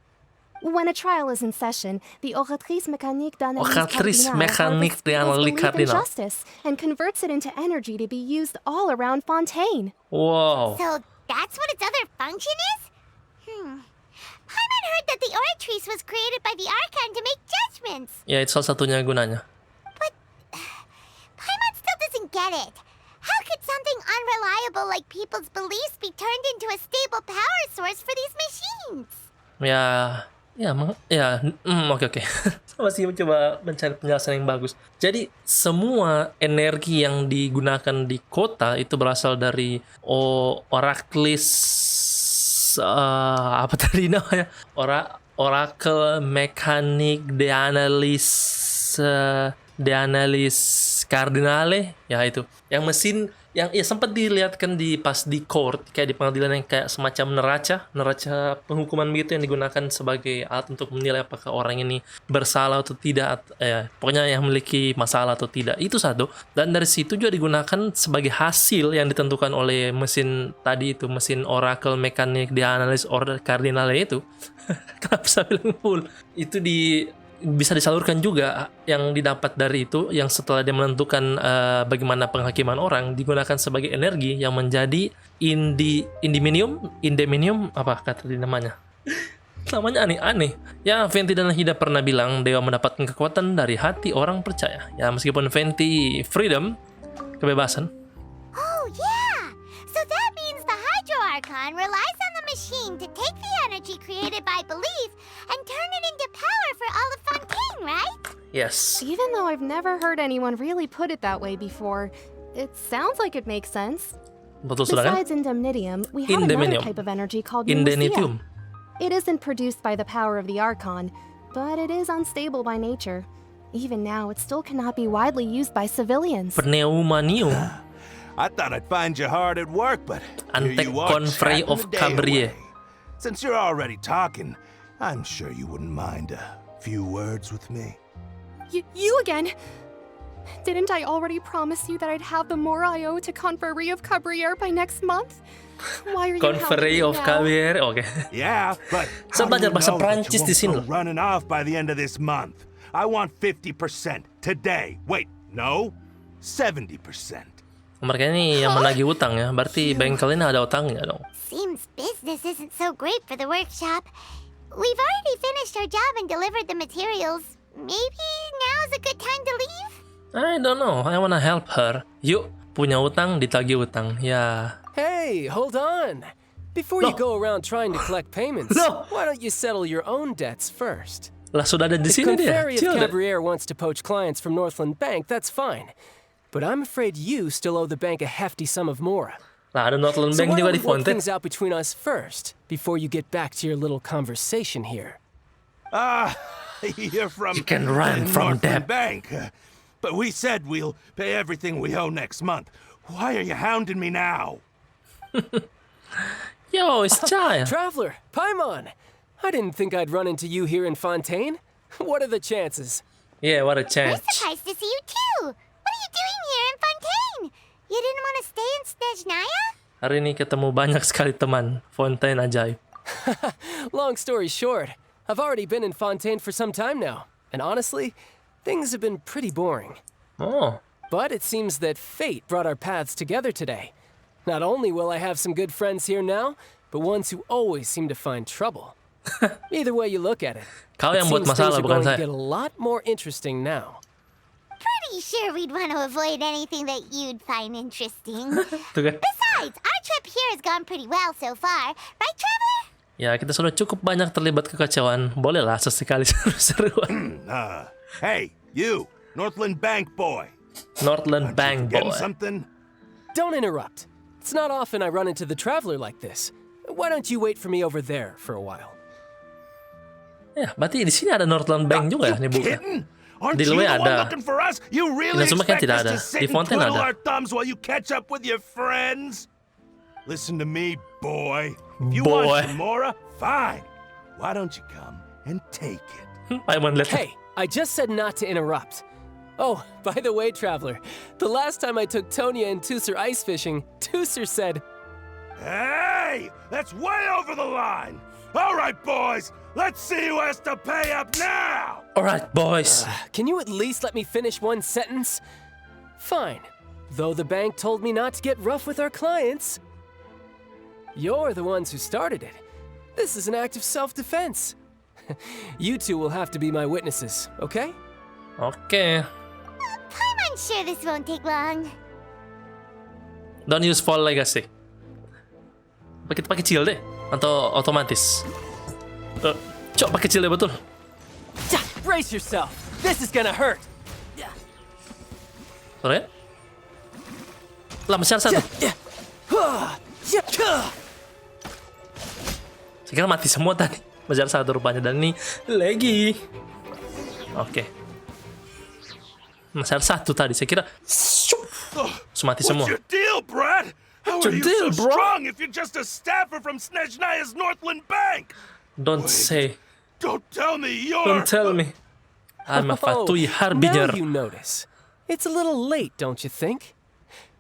when a trial is in session, the oratrice mécanique d'analyse Oratrice cardinale mécanique harvests people's d'analyse belief in cardinale. justice and converts it into energy to be used all around Fontaine. Wow. So that's what its other function is? Paimon heard that the Oratrice was created by the Archon to make judgments. Ya, itu salah satunya gunanya. But Paimon still doesn't get it. How could something unreliable like people's beliefs be turned into a stable power source for these machines? Oke. Saya masih mencoba mencari penjelasan yang bagus. Jadi semua energi yang digunakan di kota itu berasal dari apa tadi namanya? Oracle Mekanik D'Analis Cardinale, ya itu. Yang mesin yang sempat dilihatkan pas di court, kayak di pengadilan yang kayak semacam neraca penghukuman begitu yang digunakan sebagai alat untuk menilai apakah orang ini bersalah atau tidak, pokoknya yang memiliki masalah atau tidak. Itu satu. Dan dari situ juga digunakan sebagai hasil yang ditentukan oleh mesin tadi itu, mesin Oracle Mechanic D'Analis Cardinale itu. Kenapa saya bilang full? Itu bisa disalurkan juga yang didapat dari itu, yang setelah dia menentukan bagaimana penghakiman orang, digunakan sebagai energi yang menjadi indeminium apa kata di namanya aneh-aneh ya. Venti dan Hida pernah bilang dewa mendapatkan kekuatan dari hati orang percaya ya, meskipun Venti freedom, kebebasan. Oh yeah! So that means the Hydro Archon relies on the machine to take the energy created by belief and turn it into power for all of Fontaine, right? Yes. Even though I've never heard anyone really put it that way before, it sounds like it makes sense. Betul sudah kan? Besides indemnitium, we have another type of energy called Indemnitium. It isn't produced by the power of the Archon, but it is unstable by nature. Even now, it still cannot be widely used by civilians. Pneumanium. I thought I'd find you hard at work, but here Antec you are Confrey chatting of the day Cabrier. away. Since you're already talking, I'm sure you wouldn't mind a few words with me. You again? Didn't I already promise you that I'd have the more I owe to Conferee of Cabriere by next month? Why are you Conferee of Cabriere, oke. Yeah, but Saya how do belajar you bahasa know that Prancis you di won't sini go loh. running off by the end of this month? I want 50% today. Wait, no, 70%. Mereka ini yang menagih utang ya, berarti bengkel ini ada utangnya dong. Seems business isn't so great for the workshop. We've already finished our job and delivered the materials. Maybe now's a good time to leave? I don't know, I wanna help her. Yuk, punya utang ditagih utang, ya. Hey, hold on. Before you go around trying to collect payments, why don't you settle your own debts first? Lah sudah ada di If sini dia. Conferee of Chill deh. Cabriere wants to poach clients from Northland Bank, that's fine. But I'm afraid you still owe the bank a hefty sum of mora. Nah, ada Northland So Bank why juga don't di we work Fontaine. things out between us first, before you get back to your little conversation here? You're from You can run from Northland debt. Bank. But we said we'll pay everything we owe next month. Why are you hounding me now? Yo, it's Chaya. Traveler, Paimon! I didn't think I'd run into you here in Fontaine. What are the chances? Yeah, what a We're chance. surprised to see you too. What are you doing here in Fontaine? You didn't want to stay in Snezhnaya? Hari ini ketemu banyak sekali teman. Fontaine ajaib. Long story short, I've already been in Fontaine for some time now, and honestly, things have been pretty boring. Oh, But it seems that fate brought our paths together today. Not only will I have some good friends here now, but ones who always seem to find trouble. Either way you look at it, kau it yang buat seems things masalah are bukan going to saya. get a lot more interesting now. Pretty sure we'd want to avoid anything that you'd find interesting. Tuh kan? Besides, our trip here has gone pretty well so far. Right, Traveler? Ya, kita sudah cukup banyak terlibat kekacauan. Bolehlah sesekali seru-seruan. Hey, you, Northland Bank boy. Northland Bank Getting boy. something? Don't interrupt. It's not often I run into the Traveler like this. Why don't you wait for me over there for a while? Ya, berarti di sini ada Northland Bank juga ya, nih buka. Kidding? Aren't Di you luar the one ada. looking for us? You really Inazuma kan expect tidak us ada. to sit Di and Fontaine twiddle ada. our thumbs while you catch up with your friends? Listen to me, boy. If you Boy. want some Mora, fine. Why don't you come and take it? Paimon lihat. Hey, I just said not to interrupt. Oh, by the way, Traveler, the last time I took Tonya and Tusser ice fishing, Tusser said, Hey, that's way over the line. All right, boys, let's see who has to pay up now. Alright, boys. can you at least let me finish one sentence? Fine. Though the bank told me not to get rough with our clients. You're the ones who started it. This is an act of self-defense. You two will have to be my witnesses, okay? Oke. I'm sure this won't take long. Don't use Fall Legacy. Apa kita pakai chill deh? Atau otomatis? Cok, pakai chill deh betul. Brace yourself. This is gonna hurt. Sorry ya? Lah, masih ada satu. Saya kira mati semua tadi. Masih ada satu rupanya. Dan ini lagi. Oke. Masih ada satu tadi. Saya kira mati semua. What's your deal, Brad? How What's are your you deal, so bro? strong if you're just a staffer from Snezhnaya's Northland Bank? Don't say. Don't tell me you're... Don't tell me. I'm a Fatui now Harbinger. you notice. It's a little late, don't you think?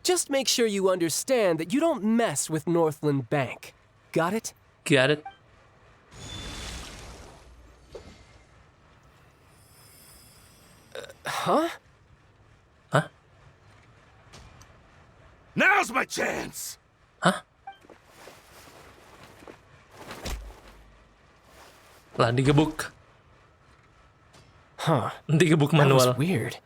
Just make sure you understand that you don't mess with Northland Bank. Got it? Got it? Huh? Hah? Now's my chance! Hah? Lah, digebuk. Huh. Digebuk That was manual. weird.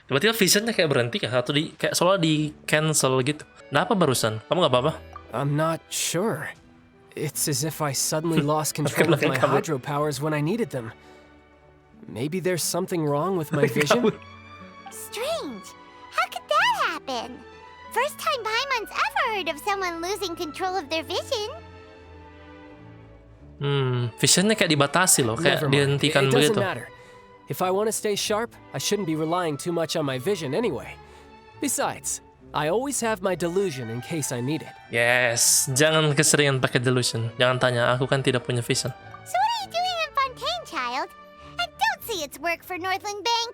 Tiba-tiba visionnya kayak berhenti kah? Atau kayak soalnya di cancel gitu. Nah, apa barusan? Kamu nggak apa-apa? I'm not sure. It's as if I suddenly lost control of my hydro powers when I needed them. Maybe there's something wrong with my vision? Strange. How could that happen? First time Paimon's ever heard of someone losing control of their vision. Visionnya kayak dibatasi loh, kayak Never mind. dihentikan It doesn't begitu. matter. If I want to stay sharp, I shouldn't be relying too much on my vision anyway. Besides, I always have my delusion in case I need it. Yes, jangan keseringan pakai delusion. Jangan tanya, aku kan tidak punya vision. So what are you doing in Fontaine, child? And don't say it's work for Northland Bank.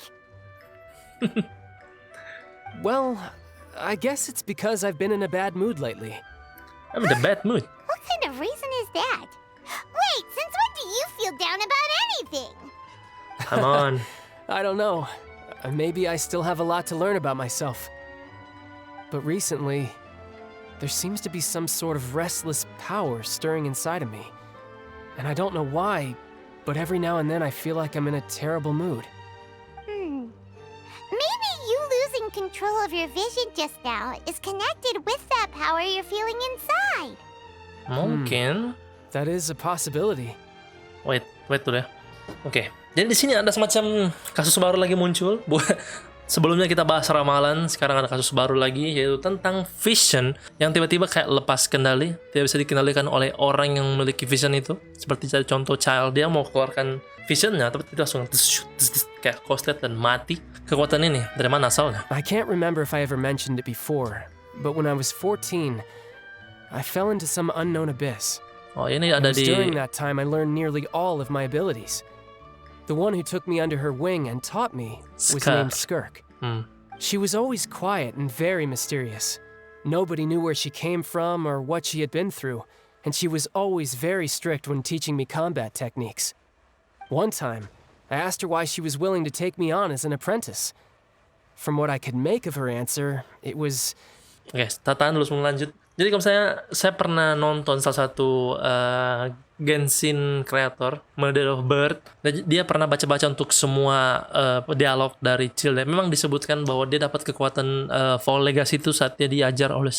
Well, I guess it's because I've been in a bad mood lately. I'm in a bad mood. What kind of reason is that? Wait, since when do you feel down about anything? Come on. I don't know. Maybe I still have a lot to learn about myself. But recently, there seems to be some sort of restless power stirring inside of me. And I don't know why, but every now and then I feel like I'm in a terrible mood. Maybe you losing control of your vision just now is connected with that power you're feeling inside. Mungkin. That is a possibility. Wait dulu ya. Oke. Jadi di sini ada semacam kasus baru lagi muncul. Sebelumnya kita bahas ramalan, sekarang ada kasus baru lagi yaitu tentang vision yang tiba-tiba kayak lepas kendali, tidak bisa dikendalikan oleh orang yang memiliki vision itu. Seperti contoh Child, dia mau keluarkan visionnya tapi tidak langsung kayak koslet dan mati. Kekuatan ini dari mana asalnya? I can't remember if I ever mentioned it before, but when I was 14, I fell into some unknown abyss. Oh, ini ada di During that time, I learned nearly all of my abilities. The one who took me under her wing and taught me was named Skirk. She was always quiet and very mysterious. Nobody knew where she came from or what she had been through, and she was always very strict when teaching me combat techniques. One time, I asked her why she was willing to take me on as an apprentice. From what I could make of her answer, it was... Oke, tataan dulu sebelum lanjut. Jadi kalau saya pernah nonton salah satu Genshin creator, Mother of Bird. Dia pernah baca-baca untuk semua dialog dari Child. Memang disebutkan bahwa dia dapat kekuatan Fall Legacy itu saat dia diajar oleh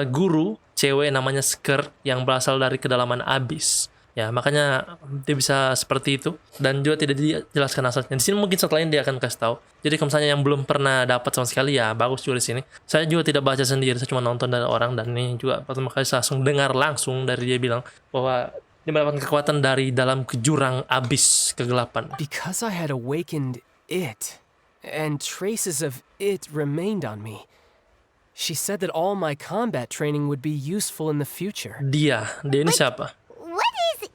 guru cewek namanya Skirk yang berasal dari kedalaman abyss. Ya, makanya dia bisa seperti itu dan juga tidak dijelaskan asalnya. Di sini mungkin setelah ini dia akan kasih tahu. Jadi kalau misalnya yang belum pernah dapat sama sekali ya bagus juga di sini. Saya juga tidak baca sendiri, saya cuma nonton dari orang dan ini juga pertama kali saya langsung dengar langsung dari dia bilang bahwa dia mendapatkan kekuatan dari dalam jurang abyss kegelapan. Because I had awakened it and traces of it remained on me. She said that all my combat training would be useful in the future. Dia ini siapa? What is it?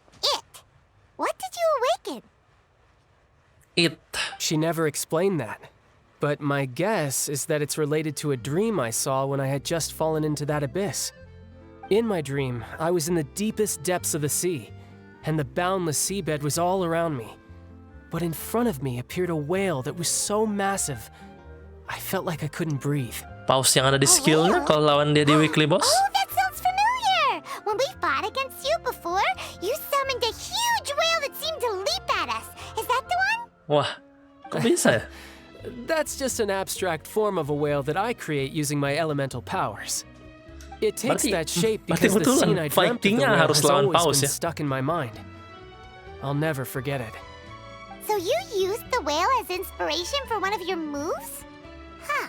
What did you awaken? It. She never explained that. But my guess is that it's related to a dream I saw when I had just fallen into that abyss. In my dream, I was in the deepest depths of the sea, and the boundless seabed was all around me. But in front of me appeared a whale that was so massive, I felt like I couldn't breathe. Paus yang ada di skillnya kalau lawan dia di weekly boss? Oh, that sounds familiar! When we fought against you before, you summoned a huge whale that seemed to leap at us. Is that the one? Wah, kok bisa ya? That's just an abstract form of a whale that I create using my elemental powers. It takes that shape because the scene I dreamt of the whale has always been stuck in my mind. I'll never forget it. So you used the whale as inspiration for one of your moves? Huh.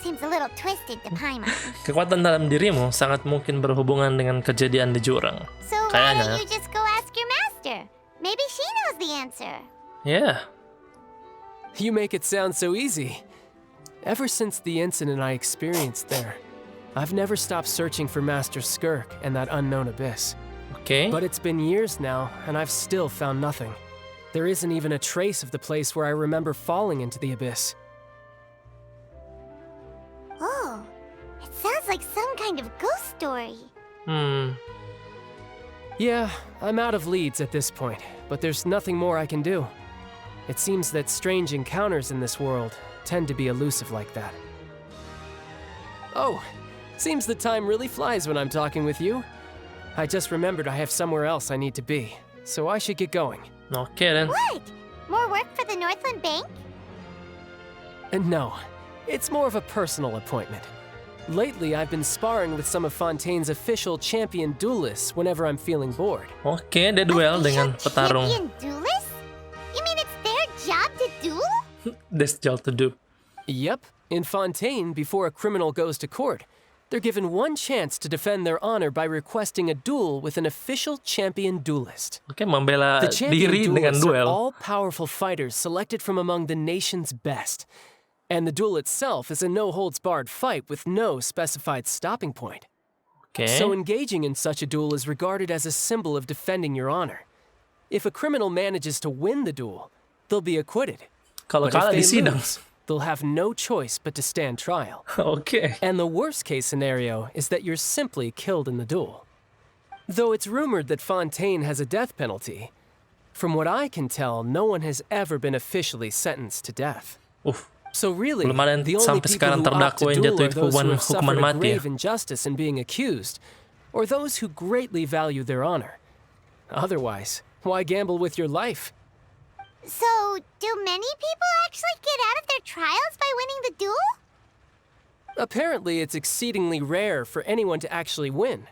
Seems a little twisted to Paimon. Kekuatan dalam dirimu sangat mungkin berhubungan dengan kejadian di jurang. So why don't you just go ask your master? Maybe she knows the answer. Yeah. You make it sound so easy. Ever since the incident I experienced there, I've never stopped searching for Master Skirk and that unknown abyss. Okay. But it's been years now, and I've still found nothing. There isn't even a trace of the place where I remember falling into the abyss. Oh, it sounds like some kind of ghost story. Yeah, I'm out of leads at this point, but there's nothing more I can do. It seems that strange encounters in this world tend to be elusive like that. Oh, seems the time really flies when I'm talking with you. I just remembered I have somewhere else I need to be, so I should get going. Okay then. What? More work for the Northland Bank? And no, it's more of a personal appointment. Lately, I've been sparring with some of Fontaine's official champion duelists whenever I'm feeling bored. Oke, dia duel dengan petarung. Champion duelists? You mean it's their job to duel? This job to do. Yep. In Fontaine, before a criminal goes to court, they're given one chance to defend their honor by requesting a duel with an official champion duelist. Oke, membela The champion diri dengan duelists are duel. all-powerful fighters selected from among the nation's best. And the duel itself is a no-holds-barred fight with no specified stopping point. Okay. So engaging in such a duel is regarded as a symbol of defending your honor. If a criminal manages to win the duel, they'll be acquitted. Kalau But if kalah they di sidang. lose, they'll have no choice but to stand trial. Oke. And the worst case scenario is that you're simply killed in the duel. Though it's rumored that Fontaine has a death penalty, from what I can tell, no one has ever been officially sentenced to death. So really, Belum ada yang the only sampai people sekarang who opt terdakwa to yang duel jatuh are those who have hukuman suffered a mati ya. grave injustice in being accused, or those who greatly value their honor. Otherwise, why gamble with your life? So, do many people actually get out of their trials by winning the duel? Apparently, it's exceedingly rare for anyone to actually win.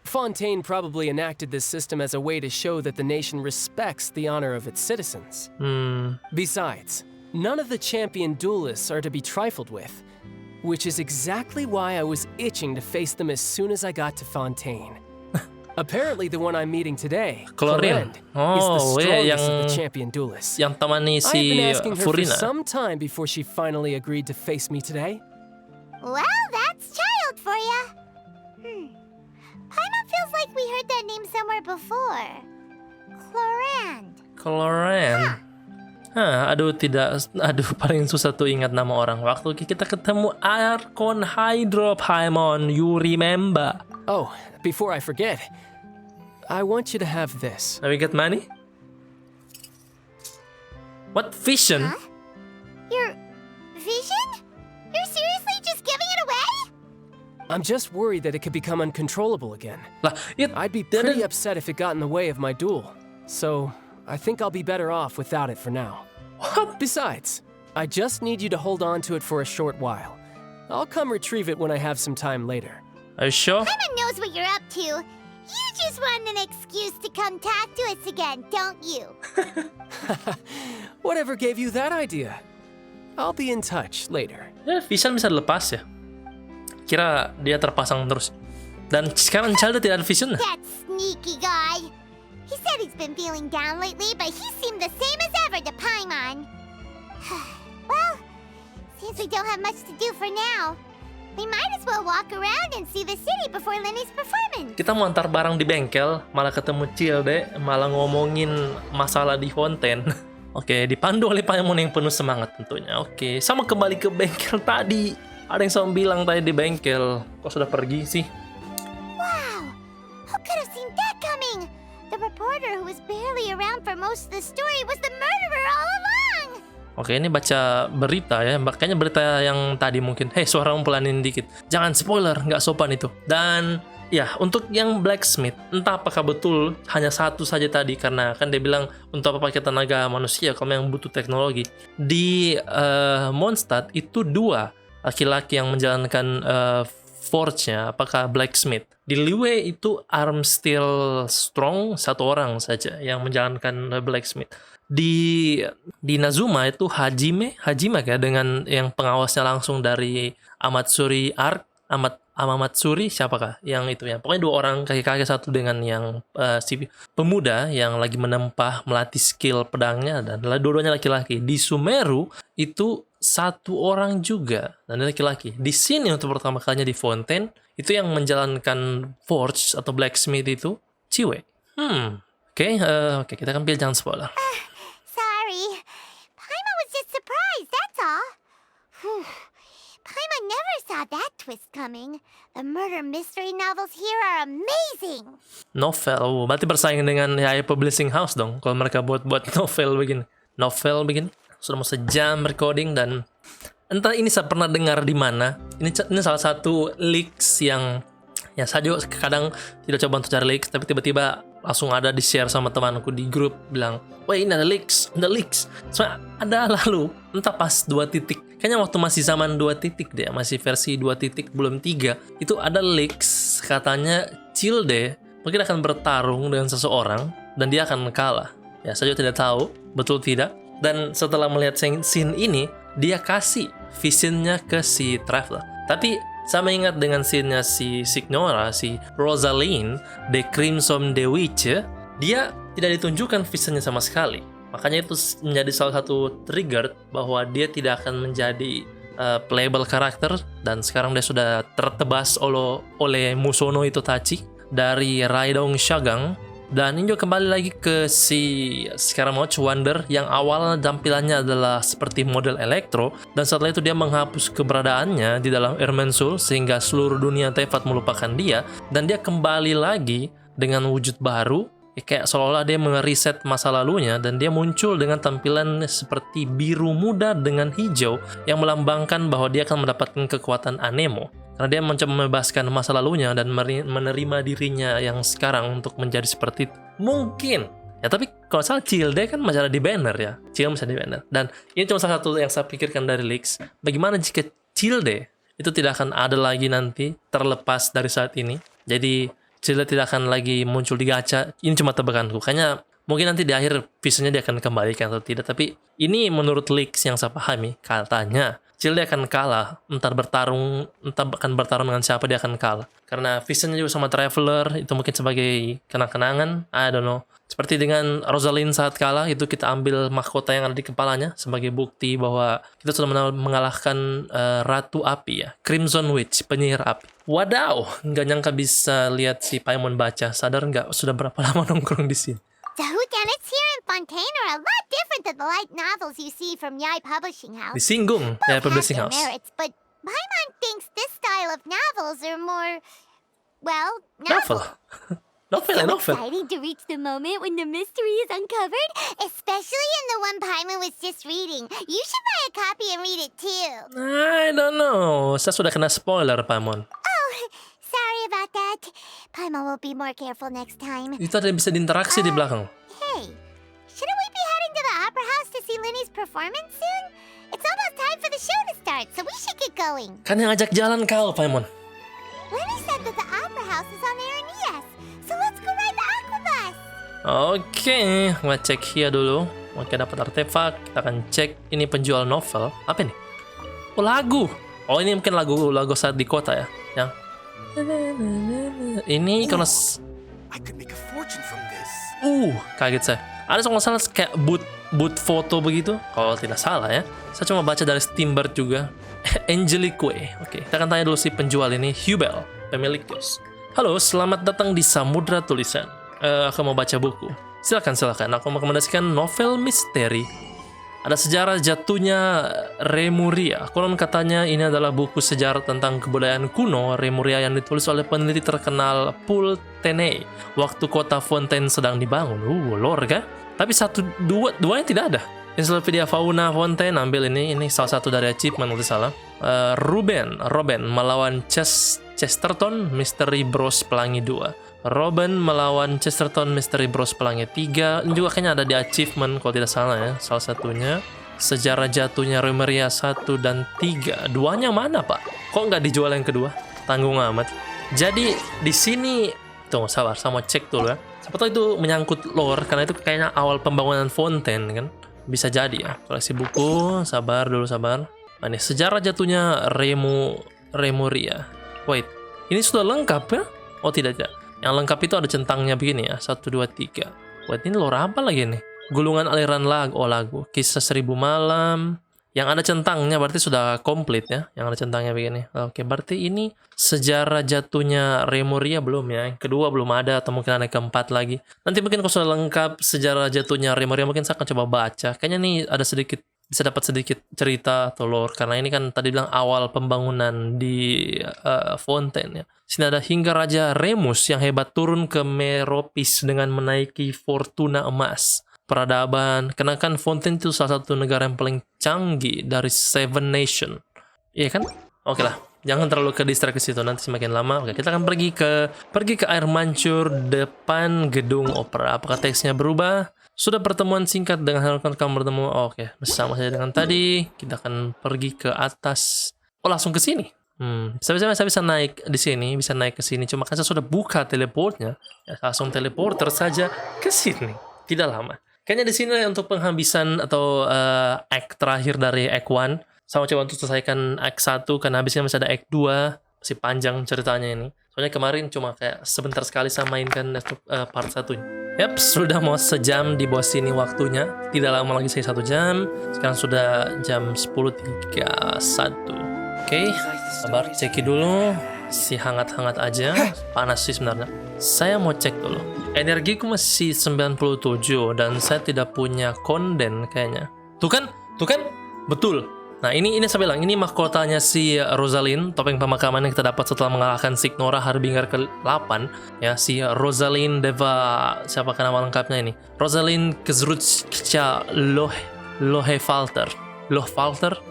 Fontaine probably enacted this system as a way to show that the nation respects the honor of its citizens. Besides, none of the champion duelists are to be trifled with, which is exactly why I was itching to face them as soon as I got to Fontaine. Apparently, the one I'm meeting today, Chlorine. Florent, is the Oh, iya, strongest of the yang champion duelists. yang temani I've been si asking her for Furina. some time before she finally agreed to face me today. Well, that's child for ya. Paimon feels like we heard that name somewhere before. Clorand. Chlorine. Aduh paling susah tuh ingat nama orang. Waktu kita ketemu Archon Hydro Paimon, you remember? Oh, before I forget, I want you to have this. Have we got money? What vision? Huh? Your vision? You're seriously just giving it away? I'm just worried that it could become uncontrollable again. Lah, I'd be pretty upset if it got in the way of my duel. So, I think I'll be better off without it for now. What? Besides, I just need you to hold on to it for a short while. I'll come retrieve it when I have some time later. Are you sure? Paimon knows what you're up to. You just want an excuse to come talk to us again, don't you? Whatever gave you that idea? I'll be in touch later. Vision bisa dilepas ya? Kira dia terpasang terus. Dan sekarang Zelda tidak ada vision. That sneaky guy. He said he's been feeling down lately, but he seemed the same as ever to Paimon. Well, since we don't have much to do for now, we might as well walk around and see the city before Lenny's performance. Kita mau antar barang di bengkel, malah ketemu Cilde, malah ngomongin masalah di Fontaine. Oke, dipandu oleh Paimon yang penuh semangat tentunya. Oke, sama kembali ke bengkel tadi. Ada yang sama bilang tadi di bengkel. Kok sudah pergi sih? Wow! Who could have seen that coming? The reporter who was barely around for most of the story was the murderer all along! Oke, ini baca berita ya. Makanya berita yang tadi mungkin. Hei, suara pelanin dikit. Jangan spoiler, nggak sopan itu. Dan ya, untuk yang blacksmith, entah apakah betul hanya satu saja tadi. Karena kan dia bilang, untuk apa pakai tenaga manusia kalau yang butuh teknologi. Di Mondstadt itu 2 laki-laki yang menjalankan forge-nya, apakah blacksmith. Di Liyue itu arm steel strong, 1 orang saja yang menjalankan blacksmith. Di Nazuma itu Hajime ya, dengan yang pengawasnya langsung dari Amatsuri Amatsuri siapakah yang itu ya, pokoknya 2 orang kakek-kakek, satu dengan yang si pemuda yang lagi melatih skill pedangnya, dan dua-duanya laki-laki. Di Sumeru itu 1 orang juga dan laki-laki. Di sini untuk pertama kalinya di Fontaine itu yang menjalankan forge atau blacksmith itu Ciwe. Oke, kita kan pilih jangan spoiler. Sorry. Paimon was just surprised, that's all. Paimon never saw that twist coming. The murder mystery novels here are amazing. Novel, berarti bersaing dengan ya publishing house dong kalau mereka buat novel begini. Sudah mau sejam recording dan entah ini saya pernah dengar di mana. Ini salah satu leaks yang saya juga kadang tidak coba untuk cari leaks, tapi tiba-tiba langsung ada di share sama temanku di grup bilang, wah ini ada leaks. Soalnya ada lalu entah pas 2 titik. Kayaknya waktu masih zaman 2 titik deh, masih versi 2 titik belum 3. Itu ada leaks katanya Cilde mungkin akan bertarung dengan seseorang dan dia akan kalah. Ya, saya juga tidak tahu betul tidak. Dan setelah melihat scene ini, dia kasih visionnya ke si Traveler. Tapi sama ingat dengan scene-nya si Signora, si Rosaline, The Crimson the Witch, dia tidak ditunjukkan visionnya sama sekali. Makanya itu menjadi salah satu trigger bahwa dia tidak akan menjadi playable karakter, dan sekarang dia sudah tertebas oleh Musono Itachi dari Raidong Shagang Dan ini juga kembali lagi ke si Scaramouche Wonder yang awalnya tampilannya adalah seperti model elektro, dan setelah itu dia menghapus keberadaannya di dalam Irminsul sehingga seluruh dunia Teyvat melupakan dia, dan dia kembali lagi dengan wujud baru, kayak seolah-olah dia mengeriset masa lalunya, dan dia muncul dengan tampilan seperti biru muda dengan hijau yang melambangkan bahwa dia akan mendapatkan kekuatan Anemo. Karena dia mencoba membebaskan masa lalunya dan menerima dirinya yang sekarang untuk menjadi seperti itu. Mungkin. Ya tapi kalau salah Cilde kan masih ada di banner ya. Cilde masih ada di banner. Dan ini cuma salah satu yang saya pikirkan dari leaks. Bagaimana jika Cilde itu tidak akan ada lagi nanti terlepas dari saat ini. Jadi Cilde tidak akan lagi muncul di gacha. Ini cuma tebakanku. Kayaknya mungkin nanti di akhir visionnya dia akan kembalikan atau tidak. Tapi ini menurut leaks yang saya pahami. Katanya Cilde akan kalah, entah akan bertarung dengan siapa dia akan kalah. Karena visionnya juga sama Traveler, itu mungkin sebagai kenang-kenangan, I don't know. Seperti dengan Rosalind saat kalah, itu kita ambil mahkota yang ada di kepalanya sebagai bukti bahwa kita sudah mengalahkan Ratu Api ya, Crimson Witch, penyihir api. Wadaw, nggak nyangka bisa lihat si Paimon baca. Sadar nggak sudah berapa lama nongkrong di sini? The whodunits here in Fontaine are a lot different than the light novels you see from Yai Publishing House. Disinggung ya Publishing House. Merits, but Paimon thinks this style of novels are more, well, Novel. Novel. Exciting to reach the moment when the mystery is uncovered, especially in the one Paimon was just reading. You should buy a copy and read it too. I don't know. Saya sudah kena spoiler, Paimon. Oh, sorry about that. Paimon will be more careful next time. Itu ada bisa diinteraksi di belakang. Hey, shouldn't we be heading to the opera house to see Linny's performance soon? It's almost time for the show to start, so we should get going. Kan yang ajak jalan kau, Paimon. Linny said that the opera house is on air in ES, so let's go ride the aqua bus. Oke, kita cek Hia dulu. Oke, dapat artefak. Kita akan cek ini penjual novel. Apa ini? Oh, lagu. Oh, ini mungkin lagu saat di kota ya. Yang ini karena kaget saya. Ada kalau salah kayak boot foto begitu. Kalau tidak salah ya. Saya cuma baca dari Steambird juga. Angelique. Oke, kita akan tanya dulu si penjual ini, Hubel, pemilik kios. Halo, selamat datang di Samudra Tulisan. Aku mau baca buku. Silakan. Aku merekomendasikan novel misteri. Ada sejarah jatuhnya Remuria. Konon katanya ini adalah buku sejarah tentang kebudayaan kuno Remuria yang ditulis oleh peneliti terkenal Pulteney waktu kota Fontaine sedang dibangun. Lore kan? Tapi duanya tidak ada. Encyclopedia Fauna Fontaine ambil ini salah satu dari achievement kalau tidak salah. Robin melawan Chesterton Misteri Bros Pelangi 2. Robin melawan Chesterton Misteri Bros Pelangi 3. Ini juga kayaknya ada di achievement kalau tidak salah ya. Salah satunya sejarah jatuhnya Remuria 1 dan 3. Duanya mana pak? Kok nggak dijual yang kedua? Tanggung amat. Jadi di sini tunggu sabar, saya mau cek dulu ya. Siapa tahu itu menyangkut lore karena itu kayaknya awal pembangunan Fontaine kan. Bisa jadi ya. Koleksi buku, sabar. Nah, ini sejarah jatuhnya Remuria. Wait, ini sudah lengkap ya? Oh tidak. Yang lengkap itu ada centangnya begini ya. 1, 2, 3. Wait, ini lore apa lagi nih? Gulungan aliran lagu. Oh, lagu. Kisah 1000 Malam. Yang ada centangnya berarti sudah komplit ya. Yang ada centangnya begini. Oke, berarti ini sejarah jatuhnya Remuria belum ya. Yang kedua belum ada atau mungkin ada keempat lagi. Nanti mungkin kalau sudah lengkap sejarah jatuhnya Remuria mungkin saya akan coba baca. Kayaknya nih ada bisa dapat sedikit cerita atau lore karena ini kan tadi bilang awal pembangunan di Fontaine ya. Sini ada hingga Raja Remus yang hebat turun ke Meropis dengan menaiki Fortuna emas. Peradaban, karena kan Fontaine itu salah satu negara yang paling canggih dari Seven Nation. Iya kan? Oke lah, jangan terlalu ke distract ke situ nanti semakin lama. Oke, kita akan pergi ke air mancur depan gedung opera. Apakah teksnya berubah? Sudah pertemuan singkat dengan harapan kamu bertemu. Oke, sama saja dengan tadi. Kita akan pergi ke atas. Oh, langsung ke sini. Saya bisa naik di sini, bisa naik ke sini. Cuma kan saya sudah buka teleportnya. Ya, langsung teleporter saja ke sini. Tidak lama. Kayaknya di sini untuk penghabisan atau act terakhir dari act 1. Sama coba untuk selesaikan act 1 karena habisnya masih ada act 2. Masih panjang ceritanya ini. Soalnya kemarin cuma kayak sebentar sekali saya mainkan part 1-nya. Yap, sudah mau sejam di bawah sini waktunya. Tidak lama lagi saya 1 jam. Sekarang sudah jam 10.31. Oke, sabar ceki dulu. Si hangat-hangat aja. Panas sih sebenarnya. Saya mau cek dulu. Energiku masih 97 dan saya tidak punya konden kayaknya. Tuh kan? Betul. Nah, ini saya bilang, ini mahkotanya si Rosalind, topeng pemakaman yang kita dapat setelah mengalahkan Signora Harbinger ke-8, ya, si Rosalind Deva, siapakah nama lengkapnya ini? Rosalind Kezrutska Lohefalter,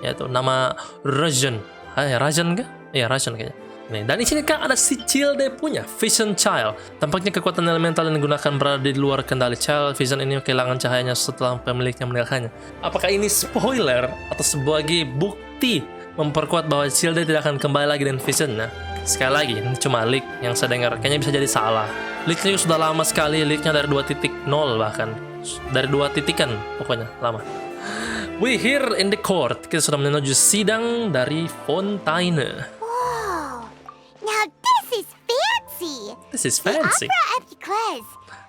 yaitu nama Rajan. Rajan kah? Iya, Rajan kayaknya. Nih, dan di sini kan ada si Childe punya Vision Child. Tampaknya kekuatan elemental yang digunakan berada di luar kendali Child. Vision ini kehilangan cahayanya setelah pemiliknya meninggalkannya. Apakah ini spoiler atau sebagai bukti memperkuat bahwa Childe tidak akan kembali lagi dengan Visionnya? Sekali lagi, ini cuma leak yang saya dengar. Kayaknya bisa jadi salah. Leaknya sudah lama sekali. Leaknya dari 2.0 bahkan. Dari 2 titik-an pokoknya lama. We here in the court. Kita sudah menuju sidang dari Fontaine. This is fancy.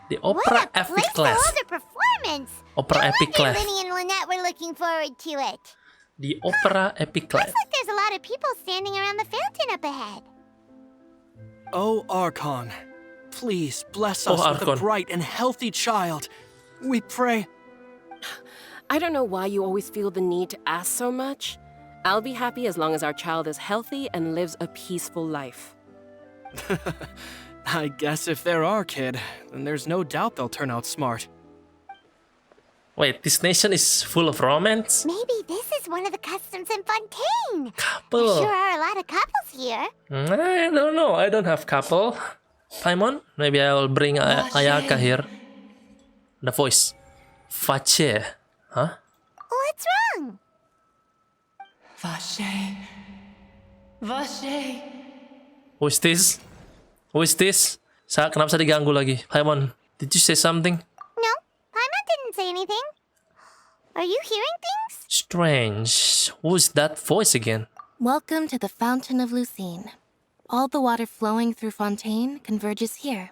The opera epic class. Opera epic class. Linny and Lynette were looking forward to it. The opera epic class. Looks like there's a lot of people standing around the fountain up ahead. Oh, Archon, please bless us with a bright and healthy child. We pray. I don't know why you always feel the need to ask so much. I'll be happy as long as our child is healthy and lives a peaceful life. I guess if they're our kid, then there's no doubt they'll turn out smart. Wait, this nation is full of romance? Maybe this is one of the customs in Fontaine. Couple. There sure are a lot of couples here. I don't know. I don't have couple. Paimon? Maybe I will bring Ayaka here. The voice. Vache. Huh? What's wrong? Vache. Who is this? Who is this? Kenapa saya diganggu lagi? Paimon, did you say something? No, Paimon didn't say anything. Are you hearing things? Strange. Who is that voice again? Welcome to the Fountain of Lucine. All the water flowing through Fontaine converges here.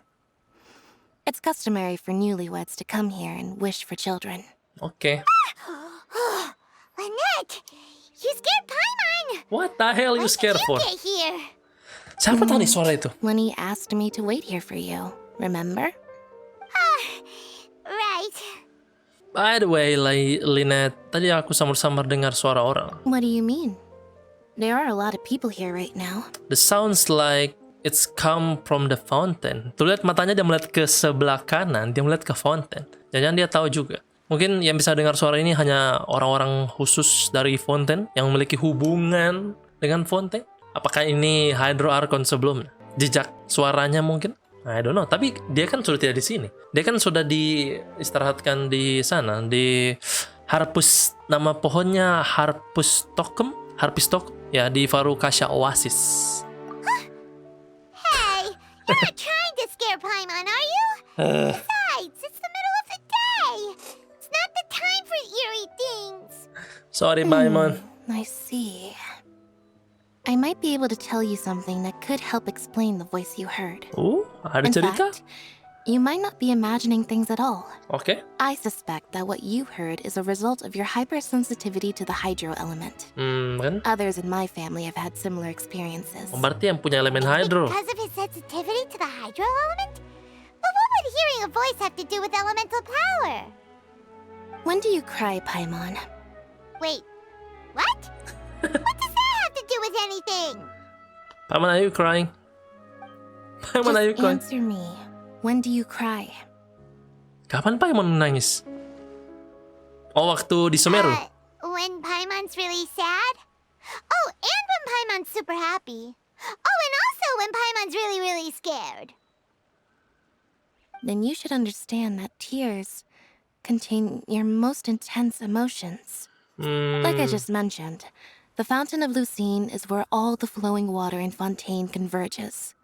It's customary for newlyweds to come here and wish for children. Okay. Lynette, you scared Paimon. What the hell you scared for? Get here. Siapa tadi suara itu? Lenny asked me to wait here for you, remember? Right. By the way, Lynette, tadi aku samar-samar dengar suara orang. What do you mean? There are a lot of people here right now. The sounds like it's come from the fountain. Tuh lihat matanya, dia melihat ke sebelah kanan, dia melihat ke fountain. Jangan dia tahu juga. Mungkin yang bisa dengar suara ini hanya orang-orang khusus dari fountain yang memiliki hubungan dengan fountain. Apakah ini Hydro Archon sebelumnya? Jejak suaranya mungkin? I don't know. Tapi dia kan sudah tidak di sini. Dia kan sudah diistirahatkan di sana, di Harpus. Nama pohonnya Harpustok, ya, di Farukasha Oasis. Hey, you're not trying to scare Paimon, are you? Besides, it's the middle of the day. It's not the time for eerie things. Sorry, Paimon. I see. I might be able to tell you something that could help explain the voice you heard. Oh, ada cerita? In fact, you might not be imagining things at all. Okay. I suspect that what you heard is a result of your hypersensitivity to the hydro element. Kan? Others in my family have had similar experiences. Berarti yang punya elemen hydro. Because of his sensitivity to the hydro element? But what would hearing a voice have to do with elemental power? When do you cry, Paimon? Wait, what? What does that have to do with anything? Paimon, are you crying? Paimon, are you crying? Answer me. When do you cry? Kapan Paimon menangis? Oh, waktu di Sumeru. When Paimon's really sad? Oh, and when Paimon's super happy. Oh, and also when Paimon's really, really scared. Then you should understand that tears contain your most intense emotions. Like I just mentioned, the Fountain of Lucine is where all the flowing water in Fontaine converges.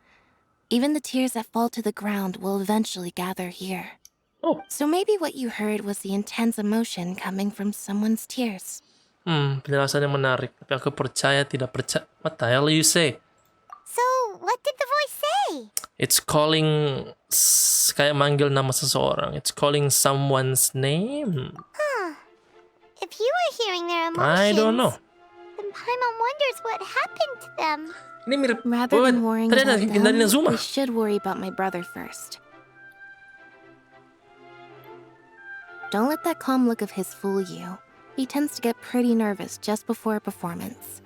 Even the tears that fall to the ground will eventually gather here. Oh. So maybe what you heard was the intense emotion coming from someone's tears. Penjelasannya menarik, tapi aku percaya tidak percaya. What the hell you say? So, what did the voice say? It's calling, kayak manggil nama seseorang. It's calling someone's name. Huh. If you were hearing their emotions, I don't know. then Paimon wonders what happened to them. Ini mirip. Rather than worrying about them, Zuma. we should worry about my brother first. Don't let that calm look of his fool you. He tends to get pretty nervous just before a performance.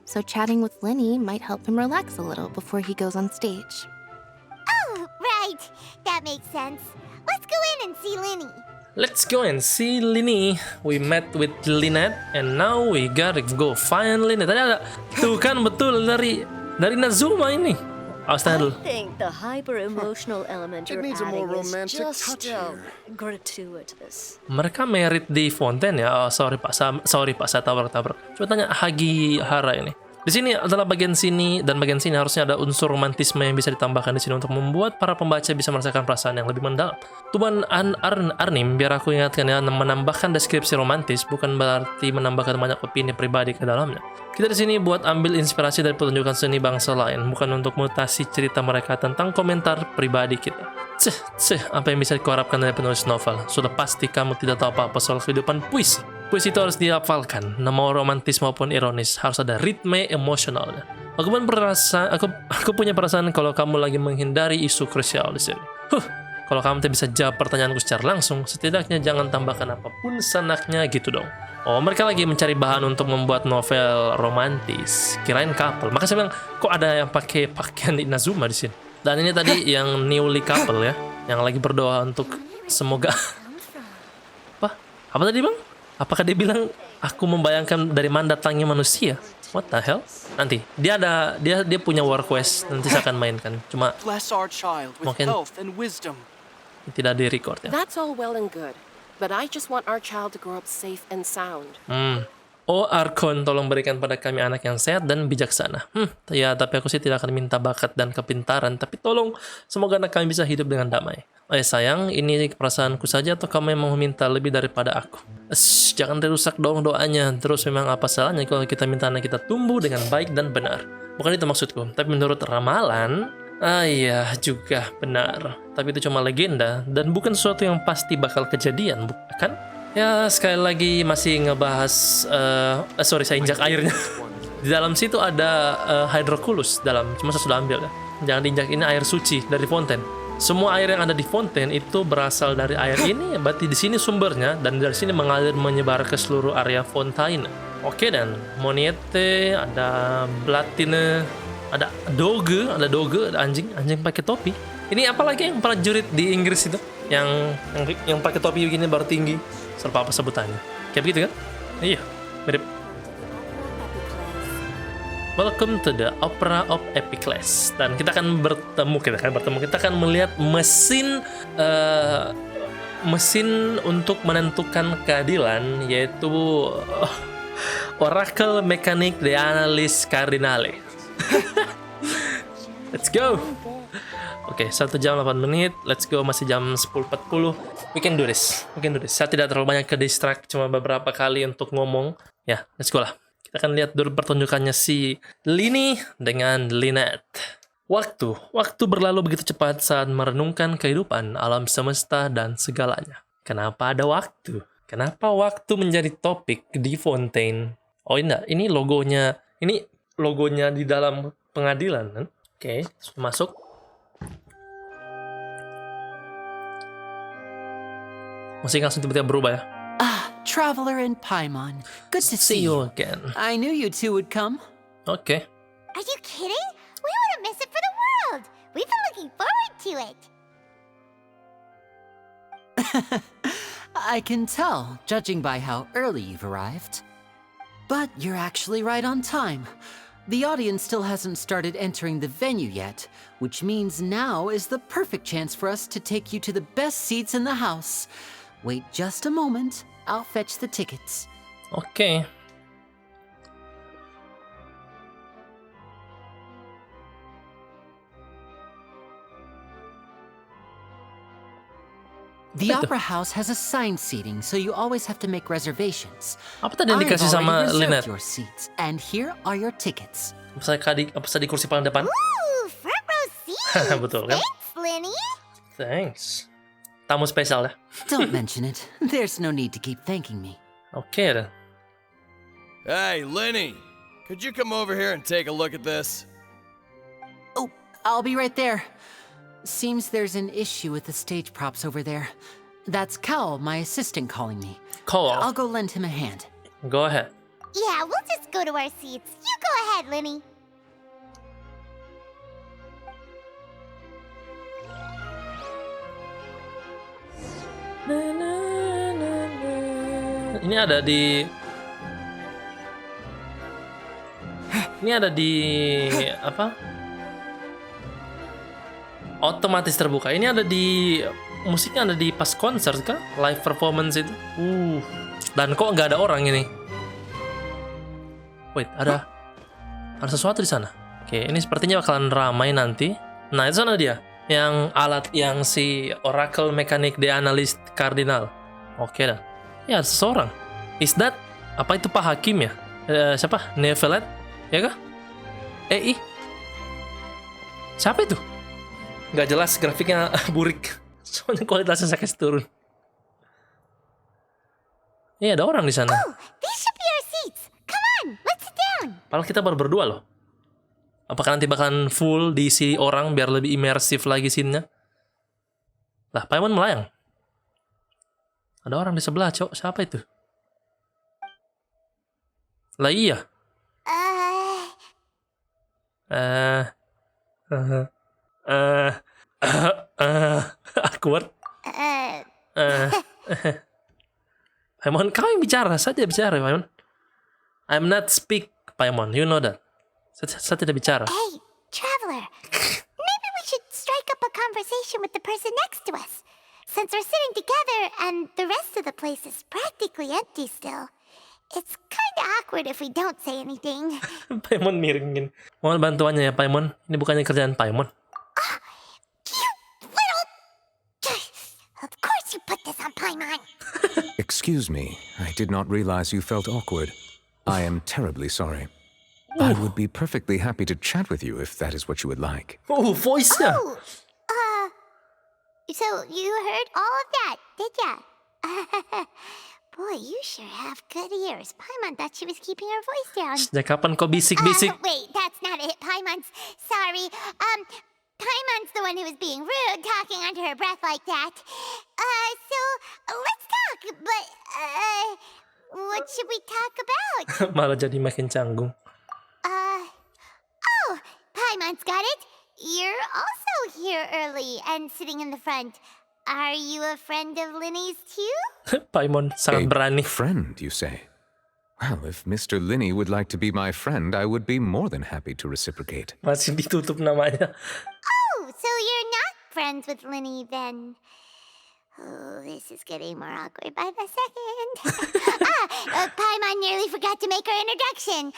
So chatting with Linny might help him relax a little before he goes on stage. Oh, right. That makes sense. Let's go in and see Linny. Let's go and see Linny. We met with Lynette and now we gotta go find Lynette. Tadi ada tuh kan betul dari Nazuma ini. I think the hyper-emotional element you're adding is just gratuitous. Mereka married di Fontaine ya. Oh, sorry Pak, saya tabrak. Coba tanya Hagihara ini. Di sini adalah bagian sini dan bagian sini harusnya ada unsur romantisme yang bisa ditambahkan di sini untuk membuat para pembaca bisa merasakan perasaan yang lebih mendalam. Tuan Arnim, biar aku ingatkan ya, menambahkan deskripsi romantis bukan berarti menambahkan banyak opini pribadi ke dalamnya. Kita di sini buat ambil inspirasi dari pertunjukan seni bangsa lain, bukan untuk mutasi cerita mereka tentang komentar pribadi kita. Apa yang bisa dikuharapkan dari penulis novel? Sudah pasti kamu tidak tahu apa-apa soal kehidupan puisi. Puisi itu harus dihafalkan, mau romantis maupun ironis, harus ada ritme emosionalnya. Aku punya perasaan kalau kamu lagi menghindari isu krusial di sini. Kalau kamu tidak bisa jawab pertanyaanku secara langsung, setidaknya jangan tambahkan apapun senaknya gitu dong. Oh, mereka lagi mencari bahan untuk membuat novel romantis. Kirain couple. Maka saya bilang, kok ada yang pakai pakaian di Nazuma di sini? Dan ini tadi yang newly couple ya, yang lagi berdoa untuk semoga. Apa tadi bang? Apakah dia bilang aku membayangkan dari mana datangnya manusia? What the hell? Nanti dia punya war quest, nanti saya akan mainkan. Cuma mungkin tidak di record ya. That's all well and good, but I just want our child to grow up safe and sound. Oh Archon, tolong berikan pada kami anak yang sehat dan bijaksana. Ya, tapi aku sih tidak akan minta bakat dan kepintaran, tapi tolong semoga anak kami bisa hidup dengan damai. Sayang, ini perasaanku saja atau kamu memang meminta lebih daripada aku? Jangan dirusak dong doanya. Terus memang apa salahnya kalau kita minta anak kita tumbuh dengan baik dan benar? Bukan itu maksudku, tapi menurut ramalan, iya juga benar. Tapi itu cuma legenda dan bukan sesuatu yang pasti bakal kejadian, bukan? Ya, sekali lagi masih ngebahas, saya injak airnya. Di dalam situ ada hydroculus dalam, cuma saya sudah ambil ya. Jangan diinjak, ini air suci dari fonten. Semua air yang ada di fonten itu berasal dari air ini, berarti di sini sumbernya dan dari sini mengalir menyebar ke seluruh area fontaine. Oke, dan moniete, ada blatine, ada doge, ada anjing pakai topi. Ini apa lagi yang prajurit di Inggris itu? Yang pakai topi begini baru tinggi. Serba apa sebutannya? Kayak begitu kan? Iya, mirip. Welcome to the Opera of Epicles. Dan kita akan bertemu, kita akan melihat mesin untuk menentukan keadilan, yaitu Oracle Mekanik de Analis Cardinale. Let's go. Oke, 1 jam 8 menit. Let's go, masih jam 10.40. We can do this. Saya tidak terlalu banyak ke distract, cuma beberapa kali untuk ngomong. Ya, let's go lah. Kita akan lihat dulu pertunjukannya si Linny dengan Lynette. Waktu berlalu begitu cepat saat merenungkan kehidupan, alam semesta, dan segalanya. Kenapa ada waktu? Kenapa waktu menjadi topik di Fontaine? Oh ini logonya. Ini logonya di dalam pengadilan kan? Oke, masuk. Masih langsung tiba-tiba berubah ya. Traveler in Paimon. Good to see you again. I knew you two would come. Okay. Are you kidding? We wouldn't miss it for the world. We've been looking forward to it. I can tell, judging by how early you've arrived. But you're actually right on time. The audience still hasn't started entering the venue yet, which means now is the perfect chance for us to take you to the best seats in the house. Wait just a moment. I'll fetch the tickets. Okay. The Opera House has assigned seating, so you always have to make reservations. Apa tadi yang dikasih sama Lynette? Your seats, and here are your tickets. Apa di kursi paling depan? Ooh, front row seat. Betul kan? Thanks, Linny. Thanks. Tamu spesial ya. Don't mention it. There's no need to keep thanking me. Okay then. Hey, Linny, could you come over here and take a look at this? Oh, I'll be right there. Seems there's an issue with the stage props over there. That's Cal, my assistant, calling me. Call. I'll go lend him a hand. Go ahead. Yeah, we'll just go to our seats. You go ahead, Linny. Ini ada di apa? Otomatis terbuka. Ini ada di musiknya ada di pas konser kah? Live performance itu. Dan kok nggak ada orang ini? Wait, ada sesuatu di sana. Oke, ini sepertinya bakalan ramai nanti. Nah, itu sana dia. Yang alat yang si Oracle Mechanic de Analyst Cardinal. Oke dah. Ya, ada seseorang. Is that apa itu Pak Hakim ya? Siapa? Nevelet? Ya kah? Siapa itu? Nggak jelas, grafiknya burik. Soalnya kualitasnya saya kasih turun. Ini ada orang di sana. Oh, these should be our seats. Come on, let's sit down. Padahal kita baru berdua loh. Apakah nanti bakalan full diisi orang biar lebih imersif lagi scene-nya? Lah, Paimon melayang. Ada orang di sebelah, Cok. Siapa itu? Lah iya. Awkward. Paimon, kau yang bicara. Saya tidak bicara, Paimon. I'm not speak, Paimon. You know that. Saya tidak bicara. Hey, traveler. Maybe we should strike up a conversation with the person next to us. Since we're sitting together and the rest of the place is practically empty still. It's kind of awkward if we don't say anything. Paimon miringin. Mohon bantuannya ya, Paimon. Ini bukannya kerjaan Paimon. You little... Of course you put this on Paimon. Excuse me. I did not realize you felt awkward. I am terribly sorry. I would be perfectly happy to chat with you if that is what you would like. Oh, voice-nya. So you heard all of that, did ya? Boy, you sure have good ears. Paimon thought she was keeping her voice down. Sejak kapan kau bisik-bisik? Wait, that's not it. Paimon's sorry. Paimon's the one who was being rude, talking under her breath like that. So let's talk. But what should we talk about? Malah jadi makin canggung. Oh, Paimon's got it. You're also here early and sitting in the front. Are you a friend of Linny's too? Paimon sangat berani. Friend, you say? Well, if Mr. Linny would like to be my friend, I would be more than happy to reciprocate. Masih ditutup namanya. Oh, so you're not friends with Linny then? Oh, this is getting more awkward by the second. Paimon nearly forgot to make her introduction.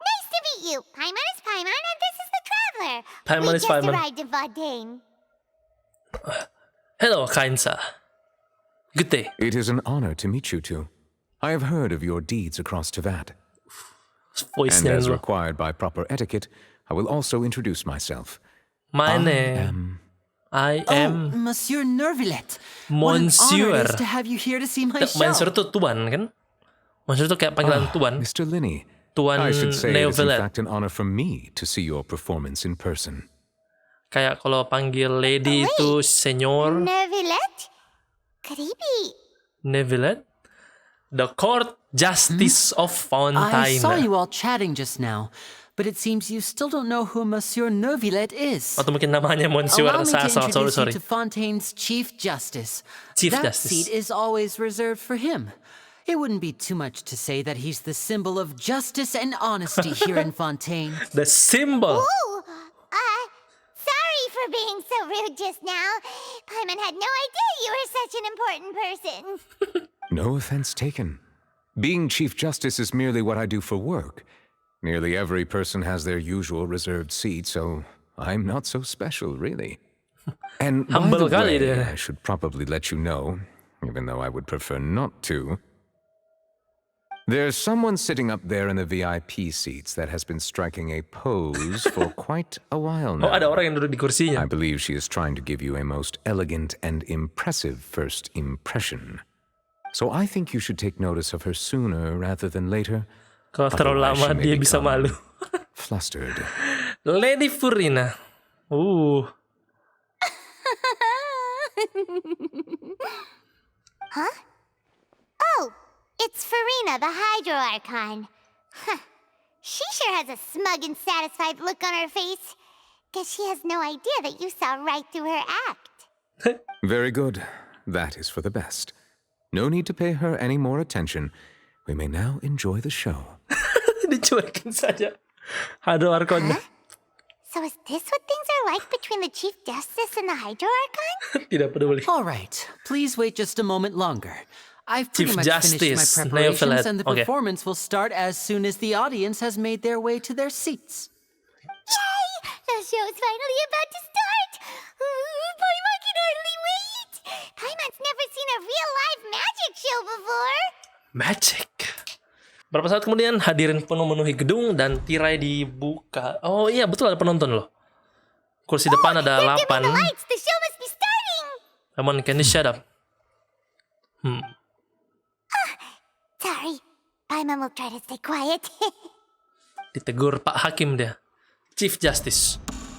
Nice to meet you. Paimon is Paimon, and this is the Traveler. Paimon is Paimon. We just arrived in Fontaine. Hello, kind sir. Good day. It is an honor to meet you two. I have heard of your deeds across Tevat. And as required by proper etiquette, I will also introduce myself. My name. I am... Monsieur Nervillet. Monsieur. What an honor it is to have you here to see my show. Monsieur itu tuan, kan? Monsieur itu kayak panggilan tuan. Mr. Linny. Tuan I should say it is in Neovelet. fact an honor for me to see your performance in person. Kayak kalau panggil lady itu senyor. Nervillet? Could he be... Nevelet? The Court Justice of I Fontaine. saw you all chatting just now, but it seems you still don't know who Monsieur Nervillet is. Atau mungkin namanya Monsieur. Allow me to introduce Sorry. you to Fontaine's Chief Justice. Chief That Justice. seat is always reserved for him. It wouldn't be too much to say that he's the symbol of justice and honesty here in Fontaine. The symbol. Ooh, sorry for being so rude just now. Paimon had no idea you were such an important person. No offense taken. Being Chief Justice is merely what I do for work. Nearly every person has their usual reserved seat, so I'm not so special, really. And by the way, I should probably let you know, even though I would prefer not to. There's someone sitting up there in the VIP seats that has been striking a pose for quite a while now. Oh, ada orang yang duduk di kursinya. I believe she is trying to give you a most elegant and impressive first impression. So I think you should take notice of her sooner rather than later. Kalau terlalu lama dia bisa malu. Flustered. Lady Furina. Huh? Oh, it's Farina, the Hydro Archon. Huh. She sure has a smug and satisfied look on her face. Guess she has no idea that you saw right through her act. Very good. That is for the best. No need to pay her any more attention. We may now enjoy the show. Dicuekin saja. Hydro Archon. Huh? So is this what things are like between the Chief Justice and the Hydro Archon? Tidak peduli. All right, please wait just a moment longer. I've pretty Chief much Justice, finished my preparations, and the okay. performance will start as soon as the audience has made their way to their seats. Yay! The show's finally about to start! Paimon can hardly wait! Paimon's never seen a real live magic show before! Magic. Berapa saat kemudian hadirin penuh memenuhi gedung dan tirai dibuka. Oh iya, betul ada penonton loh. Kursi depan ada 8. The show must be starting! Come on, can you shut up? Sorry, Paimon will try to stay quiet. Ditegur Pak Hakim dia. Chief Justice.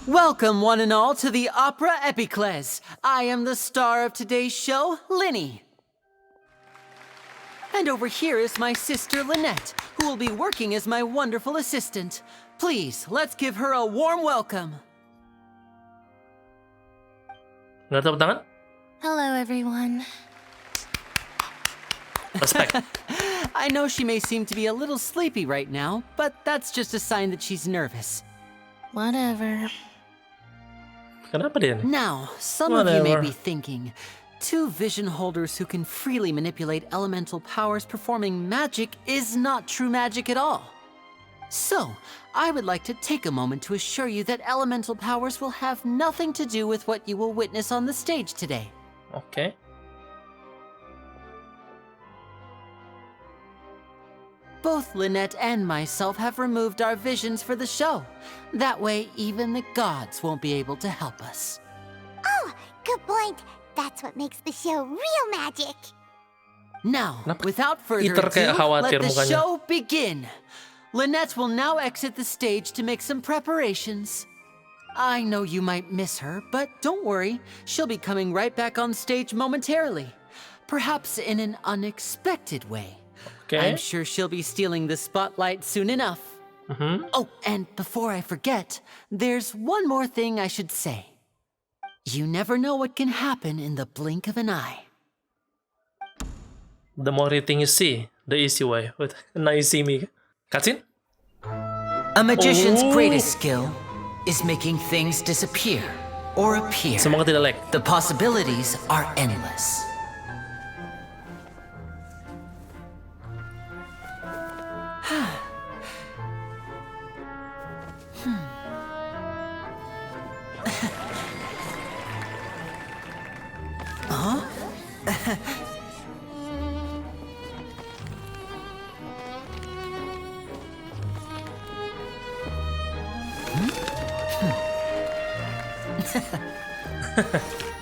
Welcome, one and all, to the Opera Epicles. I am the star of today's show, Linny. And over here is my sister, Lynette, who will be working as my wonderful assistant. Please, let's give her a warm welcome. Nggak tepuk tangan? Hello, everyone. Respect. I know she may seem to be a little sleepy right now, but that's just a sign that she's nervous. Whatever. Kenapa dia nih? Now, some of you may be thinking, two vision holders who can freely manipulate elemental powers performing magic is not true magic at all. So, I would like to take a moment to assure you that elemental powers will have nothing to do with what you will witness on the stage today. Okay. Both Lynette and myself have removed our visions for the show. That way, even the gods won't be able to help us. Oh, good point. That's what makes the show real magic. Now, without further ado, let the mukanya. show begin. Lynette will now exit the stage to make some preparations. I know you might miss her, but don't worry. She'll be coming right back on stage momentarily. Perhaps in an unexpected way. Okay. I'm sure she'll be stealing the spotlight soon enough. Oh, and before I forget, there's one more thing I should say. You never know what can happen in the blink of an eye. The more you think you see, the easy way. Wait, now you see me. Cutscene? A magician's greatest skill is making things disappear or appear. Semoga tidak lag. The possibilities are endless.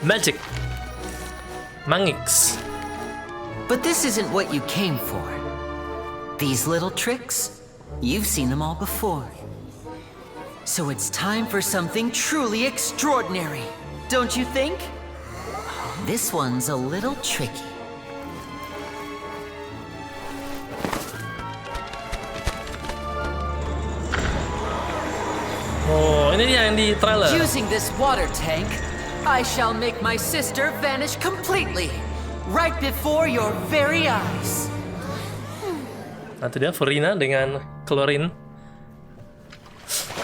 Magic. Mangix. But this isn't what you came for. These little tricks, you've seen them all before. So it's time for something truly extraordinary, don't you think? This one's a little tricky. Oh, ini dia yang di trailer. Using this water tank, I shall make my sister vanish completely, right before your very eyes. Nah, itu dia Farina dengan klorin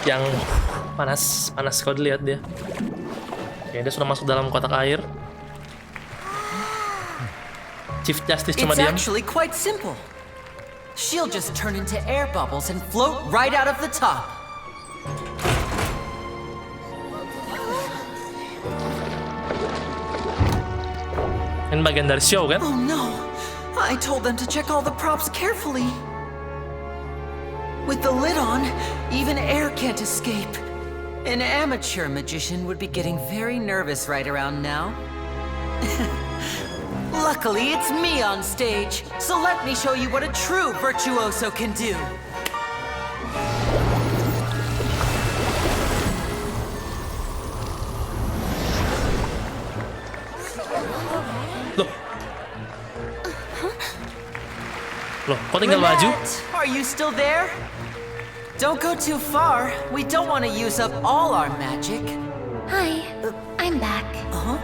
yang panas kalau dilihat dia. Oke, dia sudah masuk dalam kotak air. Chief Justice cuma diam. It's actually quite simple. She'll just turn into air bubbles and float right out of the top. Ini bagian dari show kan? Oh no, I told them to check all the props carefully. With the lid on, even air can't escape. An amateur magician would be getting very nervous right around now. Luckily, it's me on stage, so let me show you what a true virtuoso can do. Loh, kok tinggal baju? Are you still there? Don't go too far. We don't want to use up all our magic. Hi, I'm back. Uh-huh.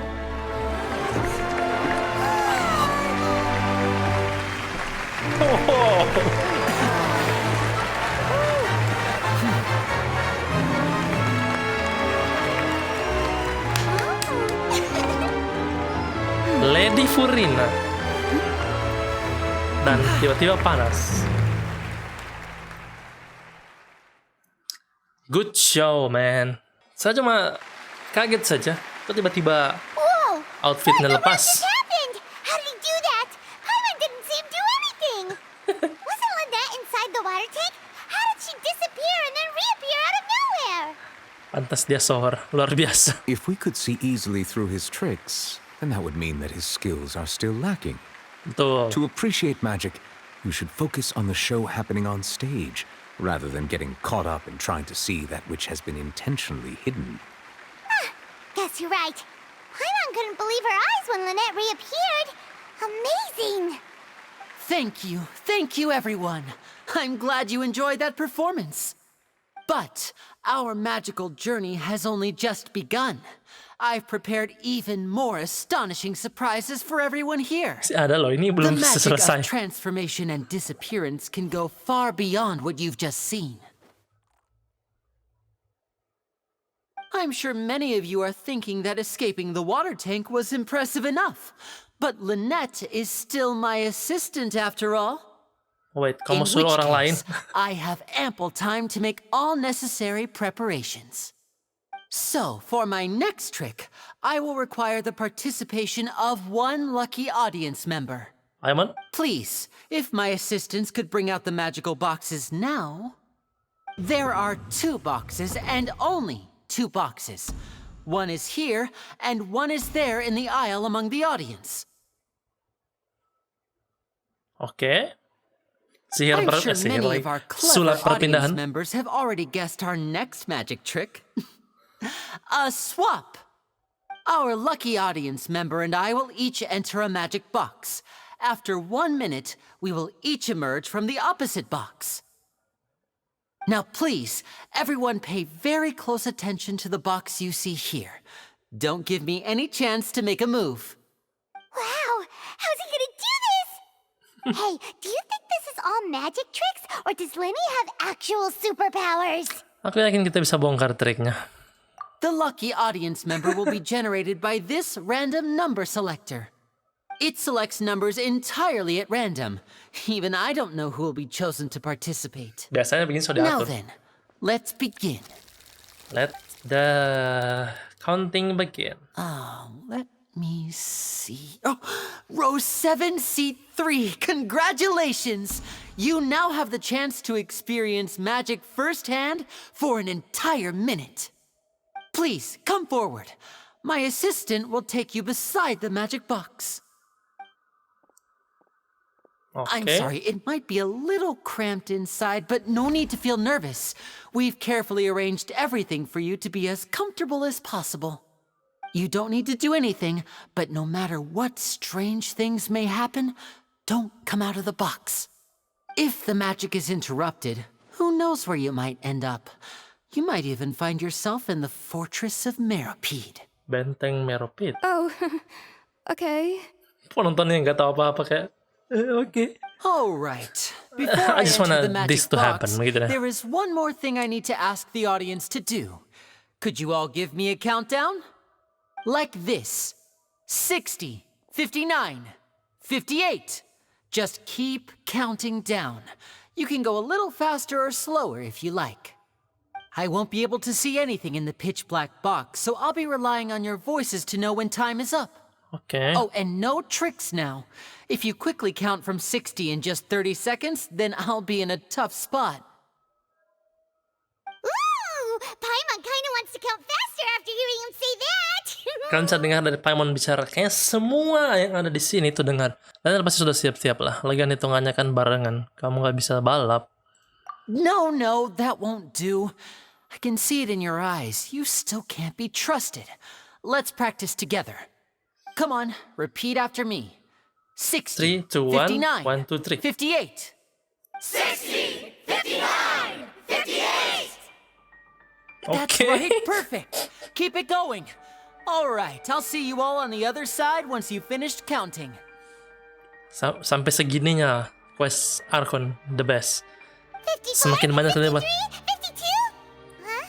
Lady Furina. Dan tiba-tiba panas. Good show, man. Saya cuma kaget saja. Kok tiba-tiba outfitnya lepas. Happened? How did he do that? Paimon didn't see him do anything. Wasn't Lynette inside the water tank? How did she disappear and then reappear out of nowhere? Pantas dia sohor, luar biasa. If we could see easily through his tricks, then that would mean that his skills are still lacking. Betul. To appreciate magic, you should focus on the show happening on stage, rather than getting caught up in trying to see that which has been intentionally hidden. Guess you're right. Paimon couldn't believe her eyes when Lynette reappeared. Amazing! Thank you, everyone. I'm glad you enjoyed that performance. But our magical journey has only just begun. I've prepared even more astonishing surprises for everyone here. Ada loh, ini belum The magic selesai. of transformation and disappearance can go far beyond what you've just seen. I'm sure many of you are thinking that escaping the water tank was impressive enough. But Lynette is still my assistant after all. Wait, In kamu suruh which orang lain? case, I have ample time to make all necessary preparations. So, for my next trick, I will require the participation of one lucky audience member. Paimon? Please, if my assistants could bring out the magical boxes now. There are 2 boxes and only 2 boxes. One is here and one is there in the aisle among the audience. Oke. Sihir I'm sure sihir many lagi. of our clever Sulap audience perpindahan. members have already guessed our next magic trick. A swap! Our lucky audience member and I will each enter a magic box. After 1 minute, we will each emerge from the opposite box. Now please, everyone pay very close attention to the box you see here. Don't give me any chance to make a move. Wow! How's he gonna do this? Hey, do you think this is all magic tricks, or does Lenny have actual superpowers? Aku yakin kita bisa bongkar triknya. The lucky audience member will be generated by this random number selector. It selects numbers entirely at random. Even I don't know who will be chosen to participate. Biasanya begini sudah Now diatur. then, let's begin. Let the counting begin. Let me see. Oh, row 7, seat 3. Congratulations! You now have the chance to experience magic firsthand for an entire minute. Please, come forward. My assistant will take you beside the magic box. I'm Okay. sorry, it might be a little cramped inside, but no need to feel nervous. We've carefully arranged everything for you to be as comfortable as possible. You don't need to do anything, but no matter what strange things may happen, don't come out of the box. If the magic is interrupted, who knows where you might end up? You might even find yourself in the Fortress of Meropide. Benteng Meropid. Oh, okay. Penontonnya nggak tahu apa-apa kayak. Okay. All right. Before I I just enter want the magic this to happen. box, Begitu deh. there is one more thing I need to ask the audience to do. Could you all give me a countdown? Like this. 60, 59, 58. Just keep counting down. You can go a little faster or slower if you like. I won't be able to see anything in the pitch black box, so I'll be relying on your voices to know when time is up. Okay. Oh, and no tricks now. If you quickly count from 60 in just 30 seconds, then I'll be in a tough spot. Ooh! Paimon kinda wants to count faster after hearing him say that! Kalian bisa dengar dari Paimon bicara. Kayaknya semua yang ada di sini tuh dengar. Kalian pasti sudah siap-siap lah. Lagian hitungannya kan barengan. Kamu nggak bisa balap. No, that won't do. I can see it in your eyes. You still can't be trusted. Let's practice together. Come on, repeat after me. 60, 3, 2, 1, 59, 1, 2, 3. 58. 60, 59, 58! That's Okay. right, perfect. Keep it going. All right, I'll see you all on the other side once you've finished counting. Sampai segininya quest Archon the best. 54, Semakin banyak terlibat. 52? Huh?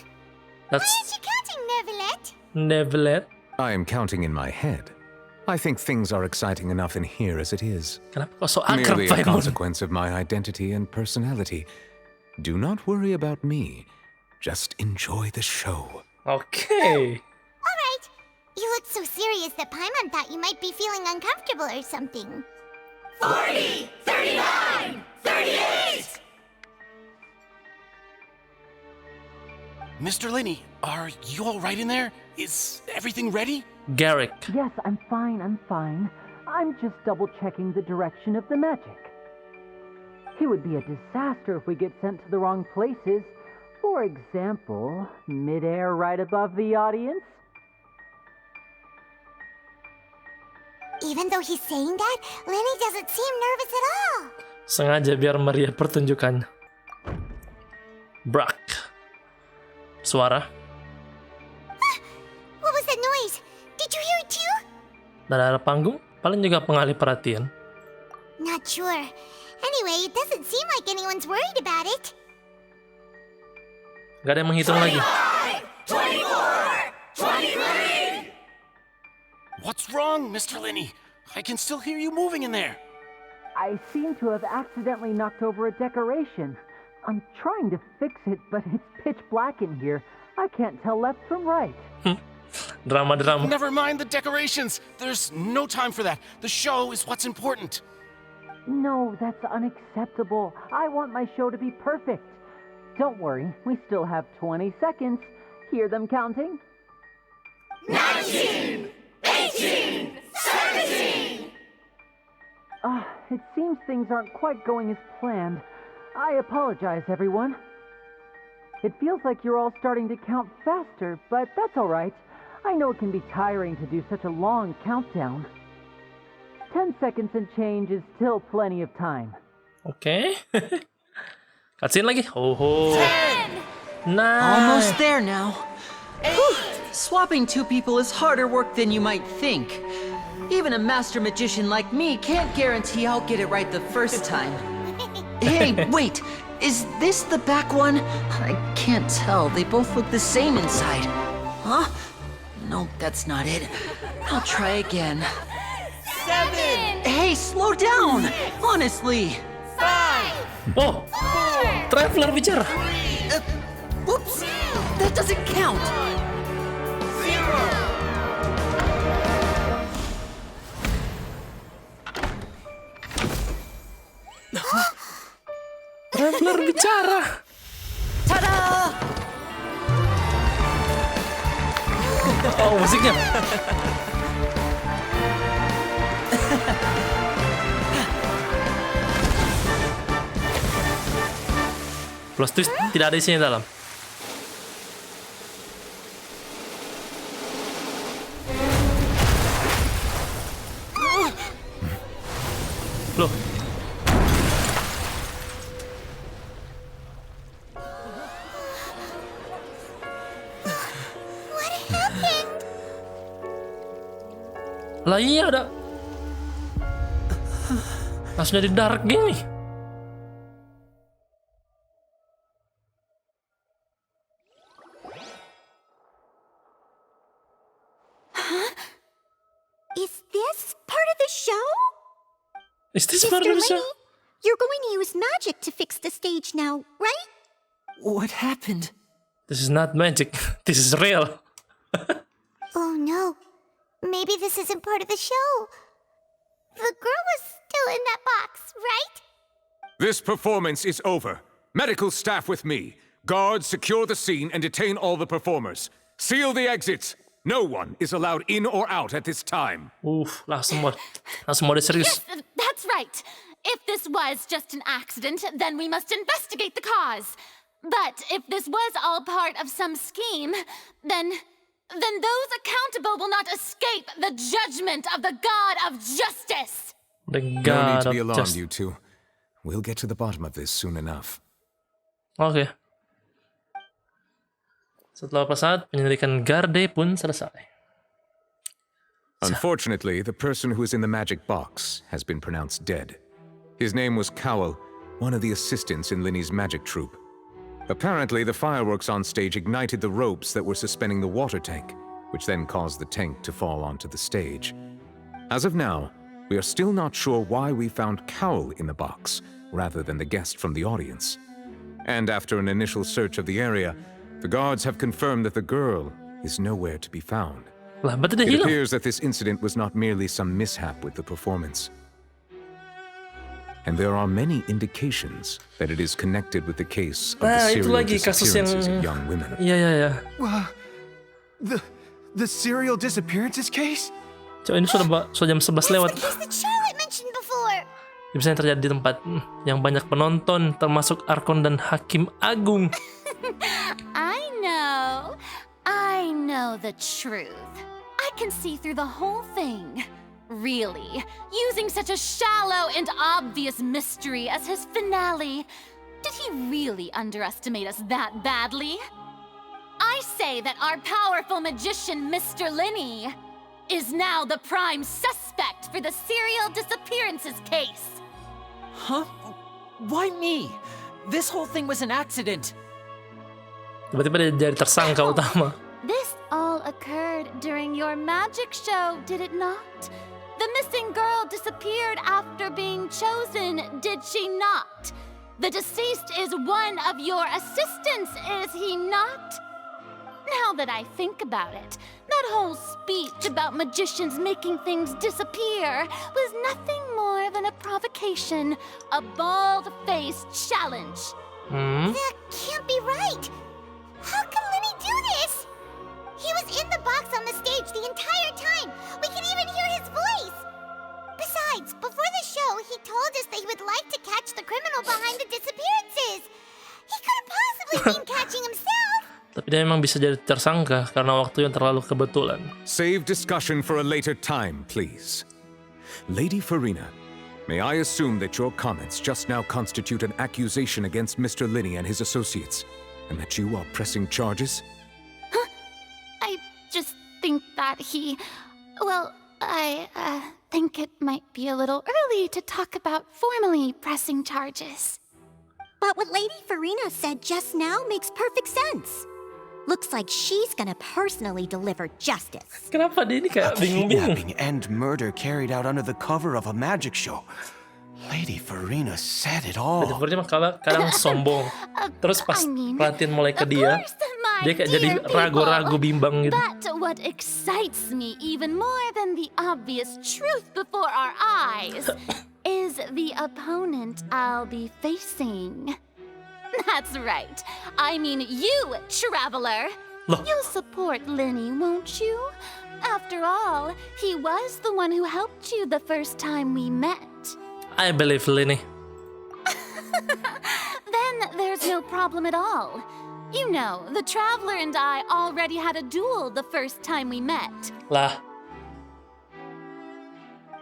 That's Why aren't you counting, Neverlet? Neverlet. I am counting in my head. I think things are exciting enough in here as it is. Kenapa kok so akrab, Merely a Paimon? consequence of my identity and personality. Do not worry about me. Just enjoy the show. Okay. All right. You look so serious that Paimon thought you might be feeling uncomfortable or something. 40, 39, 38! Mr. Linney, are you all right in there? Is everything ready? Garrick. Yes, I'm fine, I'm just double-checking the direction of the magic. It would be a disaster if we get sent to the wrong places. For example, mid-air right above the audience. Even though he's saying that, Lenny doesn't seem nervous at all. Sengaja biar meriah pertunjukannya. Brak. Suara. What was that noise? Did you hear it too? Dan ada panggung, paling juga pengalih perhatian. Not sure. Anyway, it doesn't seem like anyone's worried about it. Gak ada yang menghitung lagi. 24, 23! What's wrong, Mr. Linney? I can still hear you moving in there. I seem to have accidentally knocked over a decoration. I'm trying to fix it, but it's pitch black in here. I can't tell left from right. Drama. Never mind the decorations. There's no time for that. The show is what's important. No, that's unacceptable. I want my show to be perfect. Don't worry, we still have 20 seconds. Hear them counting? 19, 18, 17! It seems things aren't quite going as planned. I apologize, everyone. It feels like you're all starting to count faster, but that's all right. I know it can be tiring to do such a long countdown. 10 seconds and change is still plenty of time. Okay. Cutscene lagi. Oh. 10! Nice. Almost there now. Whew. Swapping two people is harder work than you might think. Even a master magician like me can't guarantee I'll get it right the first time. Hey, wait! Is this the back one? I can't tell. They both look the same inside. Huh? No, that's not it. I'll try again. 7! Hey, slow down! Honestly! 5! Oh! Traveler bicara! Whoops! That doesn't count! 0! Traveler bicara! Ta-da! Oh, musiknya! Plus twist tidak ada isinya dalam. Loh. What happened? Lah iya ada. Langsung jadi dark gini. Is this part of the show? Is this part of the show? You're going to use magic to fix the stage now, right? What happened? This is not magic. This is real. Oh no. Maybe this isn't part of the show. The girl was still in that box, right? This performance is over. Medical staff with me. Guards, secure the scene and detain all the performers. Seal the exits. No one is allowed in or out at this time. Langsung mode serius. Yes, that's right. If this was just an accident, then we must investigate the cause. But if this was all part of some scheme, then then those accountable will not escape the judgment of the God of Justice. The No need God to be of alarmed, Justice. you two. We'll get to the bottom of this soon enough. Oke. Setelah beberapa saat, penyelidikan Garde pun selesai. Unfortunately, the person who is in the magic box has been pronounced dead. His name was Cowell, one of the assistants in Linny's magic troupe. Apparently, the fireworks on stage ignited the ropes that were suspending the water tank, which then caused the tank to fall onto the stage. As of now, we are still not sure why we found Cowell in the box, rather than the guest from the audience. And after an initial search of the area, the guards have confirmed that the girl is nowhere to be found. It appears that this incident was not merely some mishap with the performance. And there are many indications that it is connected with the case of the serial disappearances of young women. Iya. The serial disappearances case? Ini sudah jam 11 lewat. That's the case that Charlotte mentioned before. Bisa yang terjadi di tempat yang banyak penonton, termasuk Archon dan Hakim Agung. I know the truth. I can see through the whole thing. Really, using such a shallow and obvious mystery as his finale. Did he really underestimate us that badly? I say that our powerful magician, Mr. Linny, is now the prime suspect for the serial disappearances case. Huh? Why me? This whole thing was an accident. Tiba-tiba dia jadi tersangka utama. This all occurred during your magic show, did it not? The missing girl disappeared after being chosen, did she not? The deceased is one of your assistants, is he not? Now that I think about it, that whole speech about magicians making things disappear was nothing more than a provocation, a bald-faced challenge. That can't be right. How can Linny do this? He was in the box on the stage the entire time. We can even hear his voice. Besides, before the show, he told us that he would like to catch the criminal behind the disappearances. He couldn't possibly mean catching himself. Tapi dia memang bisa jadi tersangka karena waktu yang terlalu kebetulan. Save discussion for a later time, please. Lady Farina, may I assume that your comments just now constitute an accusation against Mr. Linny and his associates, and that you are pressing charges? I just think that I think it might be a little early to talk about formally pressing charges. But what Lady Farina said just now makes perfect sense. Looks like she's gonna personally deliver justice. Kenapa dia ini kayak bingung-bingung? Kidnapping and murder carried out under the cover of a magic show. Lady Farina said it all. Lady Farina kadang sombong. Terus pas perhatian mulai ke dia kayak jadi ragu-ragu bimbang gitu. But what excites me even more than the obvious truth before our eyes is the opponent I'll be facing. That's right. I mean you, Traveler. You'll support Linny, won't you? After all, he was the one who helped you the first time we met. I believe Linny. Then there's no problem at all. You know, the Traveler and I already had a duel the first time we met. Lah.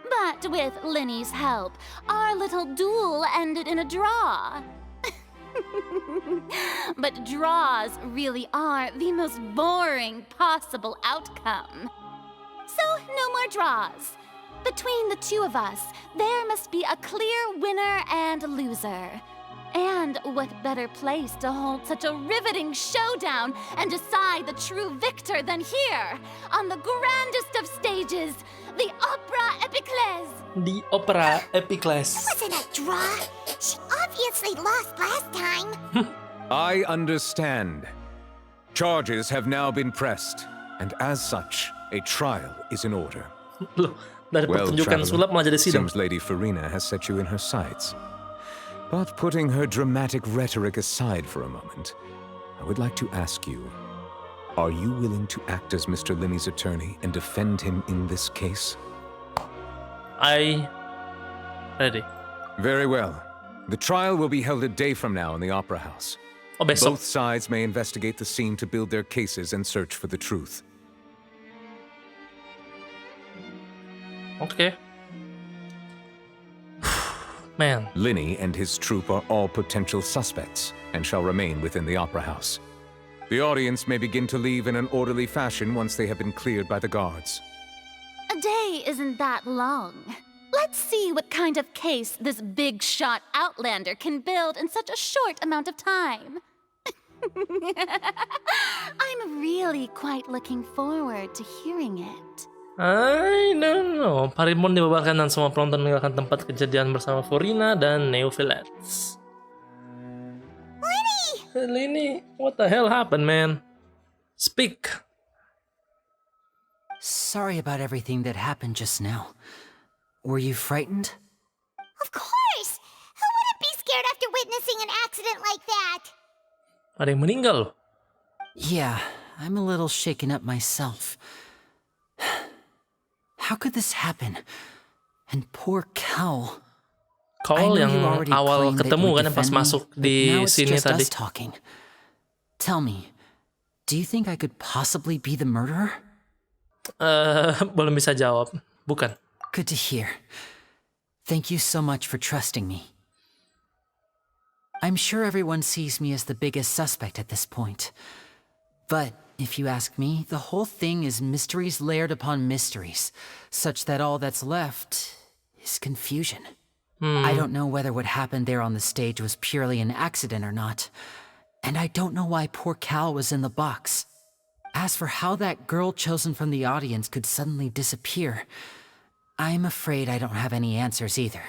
But with Linny's help, our little duel ended in a draw. But draws really are the most boring possible outcome. So, no more draws. Between the two of us, there must be a clear winner and loser. And what better place to hold such a riveting showdown and decide the true victor than here, on the grandest of stages, the Opera Epiclese. The Opera Epiclese. It wasn't a draw. She obviously lost last time. I understand. Charges have now been pressed, and as such, a trial is in order. Dari Pertunjukan Sulap malah jadi sidang. Seems Lady Farina has set you in her sights. But putting her dramatic rhetoric aside for a moment, I would like to ask you, are you willing to act as Mr. Linny's attorney and defend him in this case? Ready. Very well. The trial will be held a day from now in the Opera House. Besok. Both sides may investigate the scene to build their cases and search for the truth. Okay. Man. Linny and his troop are all potential suspects and shall remain within the Opera House. The audience may begin to leave in an orderly fashion once they have been cleared by the guards. A day isn't that long. Let's see what kind of case this big shot outlander can build in such a short amount of time. I'm really quite looking forward to hearing it. I don't know. Parimon dibubarkan dan semua penonton meninggalkan tempat kejadian bersama Furina dan Neophylax. Linny, what the hell happened, man? Speak. Sorry about everything that happened just now. Were you frightened? Of course! Who wouldn't be scared after witnessing an accident like that? Ada yang meninggal. Yeah, I'm a little shaken up myself. How could this happen? And poor Cal. Call yang awal ketemu kan yang pas masuk di sini tadi. Tell me, do you think I could possibly be the murderer? Belum bisa jawab. Bukan. Good to hear. Thank you so much for trusting me. I'm sure everyone sees me as the biggest suspect at this point. But if you ask me, the whole thing is mysteries layered upon mysteries, such that all that's left is confusion. I don't know whether what happened there on the stage was purely an accident or not. And I don't know why poor Cal was in the box. As for how that girl chosen from the audience could suddenly disappear, I'm afraid I don't have any answers either.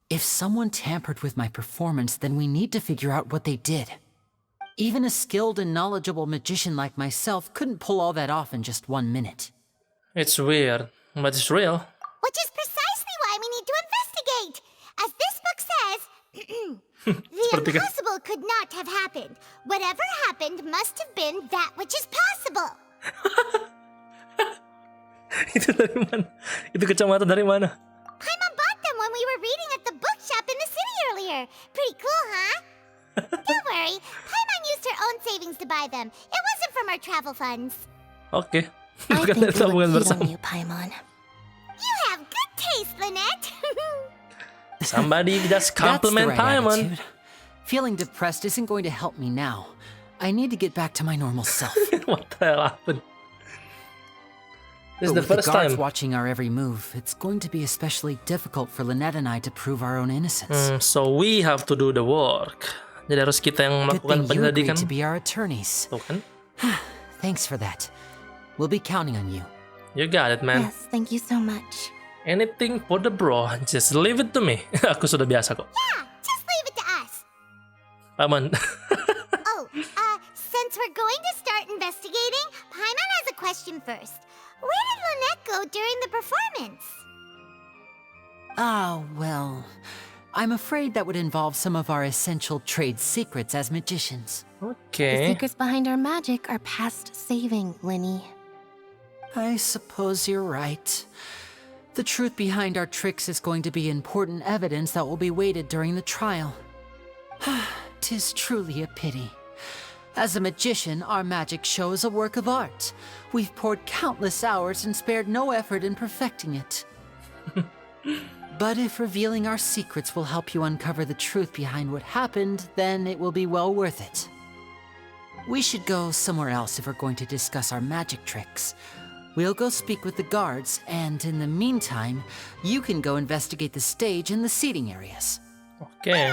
If someone tampered with my performance, then we need to figure out what they did. Even a skilled and knowledgeable magician like myself couldn't pull all that off in just 1 minute. It's weird, but it's real. Which is precisely why we need to investigate. As this book says, the impossible could not have happened. Whatever happened must have been that which is possible. Itu dari mana? Itu kacamata dari mana? Paimon bought them when we were reading at the bookshop in the city earlier. Pretty cool, huh? Don't worry, Paimon used her own savings to buy them. It wasn't from our travel funds. Okay. I think we look cute on you, Paimon. You have good taste, Lynette. Somebody just compliment Paimon. Feeling depressed isn't going to help me now. I need to get back to my normal self. What the hell happened? This is the With first the guards time. watching our every move, it's going to be especially difficult for Lynette and I to prove our own innocence. So we have to do the work. Jadi harus kita yang Good melakukan thing you agreed penyelidikan. to be our attorneys. Tuh kan? Thanks for that. We'll be counting on you. You got it, man. Yes, thank you so much. Anything for the bro, just leave it to me. Aku sudah biasa kok. Yeah, just leave it to us. Aman. Since we're going to start investigating, Paimon has a question first. Where did Lynette go during the performance? Well, I'm afraid that would involve some of our essential trade secrets as magicians. The Okay. secrets behind our magic are past saving, Linny. I suppose you're right. The truth behind our tricks is going to be important evidence that will be weighted during the trial. 'Tis truly a pity. As a magician, our magic show is a work of art. We've poured countless hours and spared no effort in perfecting it. But if revealing our secrets will help you uncover the truth behind what happened, then it will be well worth it. We should go somewhere else if we're going to discuss our magic tricks. We'll go speak with the guards, and in the meantime, you can go investigate the stage and the seating areas. Okay.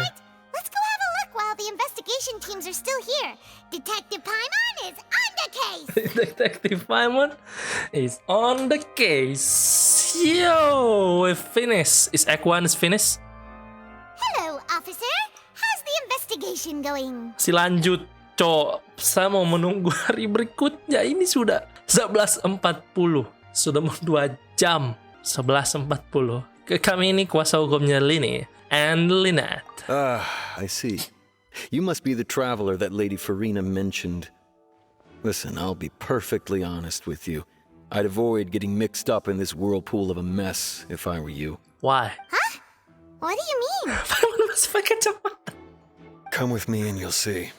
Let's go have a look while the investigation teams are still here. Detective Paimon is on the case. Detective Paimon is on the case. Yo, we finished. Is Act 1 is finished? Hello, officer. How's the investigation going? Si lanjut, cok. Saya mau menunggu hari berikutnya. Ini sudah 11.40. Sudah mau 2 jam. 11.40. Kami ini kuasa hukumnya Linny and Lynette. I see. You must be the traveler that Lady Furina mentioned. Listen, I'll be perfectly honest with you. I'd avoid getting mixed up in this whirlpool of a mess if I were you. Why? Huh? What do you mean? Come with me and you'll see.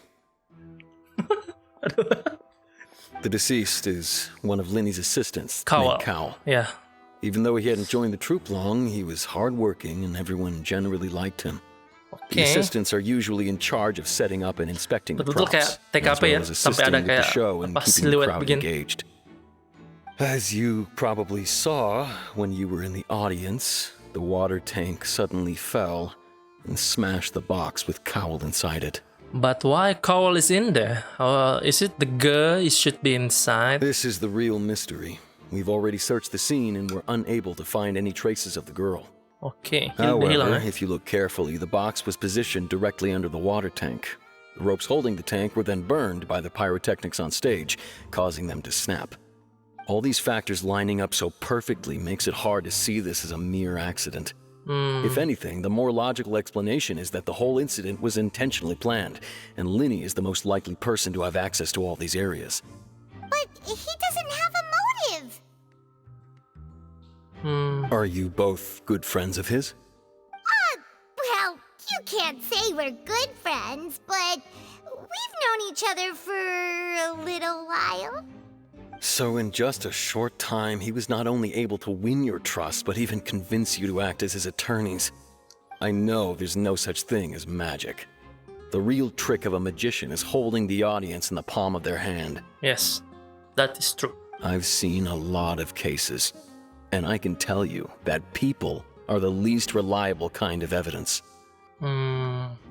The deceased is one of Linny's assistants, named Cal. Yeah. Even though he hadn't joined the troop long, he was hardworking and everyone generally liked him. The assistants are usually in charge of setting up and inspecting the Betul-betul kayak props, TKP as well ya, as sampai assisting ada with the kayak show and apa keeping the siluet crowd begini. engaged. As you probably saw when you were in the audience, the water tank suddenly fell and smashed the box with Cowl inside it. But why Cowl is in there? Is it the girl it should be inside? This is the real mystery. We've already searched the scene and were unable to find any traces of the girl. Okay. However, if you look carefully, the box was positioned directly under the water tank. The ropes holding the tank were then burned by the pyrotechnics on stage, causing them to snap. All these factors lining up so perfectly makes it hard to see this as a mere accident. If anything, the more logical explanation is that the whole incident was intentionally planned, and Linny is the most likely person to have access to all these areas. But he doesn't have a motive. Are you both good friends of his? Well, you can't say we're good friends, but we've known each other for a little while. So in just a short time, he was not only able to win your trust, but even convince you to act as his attorneys. I know there's no such thing as magic. The real trick of a magician is holding the audience in the palm of their hand. Yes, that is true. I've seen a lot of cases, and I can tell you that people are the least reliable kind of evidence.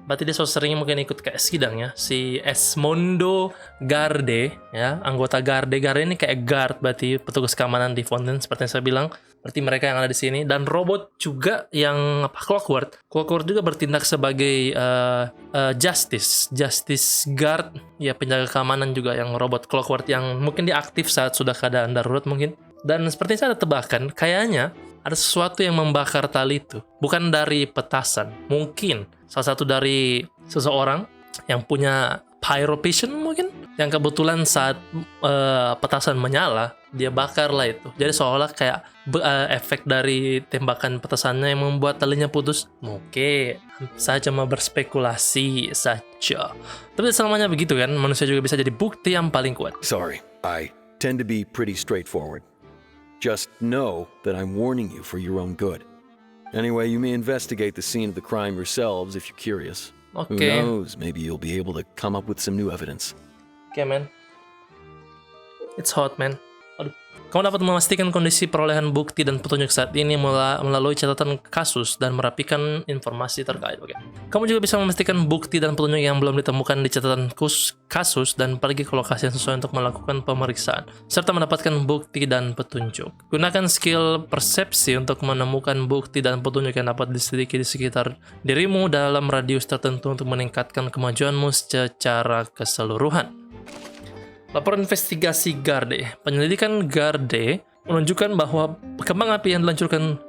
Berarti dia so sering mungkin ikut kayak sidang ya. Si Esmondo Garde ya, anggota Garde ini kayak guard, berarti petugas keamanan di Fountain seperti yang saya bilang. Berarti mereka yang ada di sini, dan robot juga yang Clockwork juga bertindak sebagai justice guard ya, penjaga keamanan juga, yang robot Clockwork yang mungkin diaktif saat sudah keadaan darurat mungkin. Dan seperti saya ada tebakan, kayaknya ada sesuatu yang membakar tali itu. Bukan dari petasan. Mungkin salah satu dari seseorang yang punya pyrovision mungkin. Yang kebetulan saat petasan menyala, dia bakar lah itu. Jadi seolah kayak efek dari tembakan petasannya yang membuat talinya putus. Mungkin saya cuma berspekulasi saja. Tapi selamanya begitu kan, manusia juga bisa jadi bukti yang paling kuat. Sorry, I tend to be pretty straightforward. Just know that I'm warning you for your own good. Anyway, you may investigate the scene of the crime yourselves if you're curious. Okay. Who knows, maybe you'll be able to come up with some new evidence. Okay, man. It's hot, man. Aduh. Kamu dapat memastikan kondisi perolehan bukti dan petunjuk saat ini melalui catatan kasus dan merapikan informasi terkait. Oke. Kamu juga bisa memastikan bukti dan petunjuk yang belum ditemukan di catatan kasus dan pergi ke lokasi yang sesuai untuk melakukan pemeriksaan, serta mendapatkan bukti dan petunjuk. Gunakan skill persepsi untuk menemukan bukti dan petunjuk yang dapat diselidiki di sekitar dirimu dalam radius tertentu untuk meningkatkan kemajuanmu secara keseluruhan. Laporan investigasi Garde. Penyelidikan Garde menunjukkan bahwa kembang api yang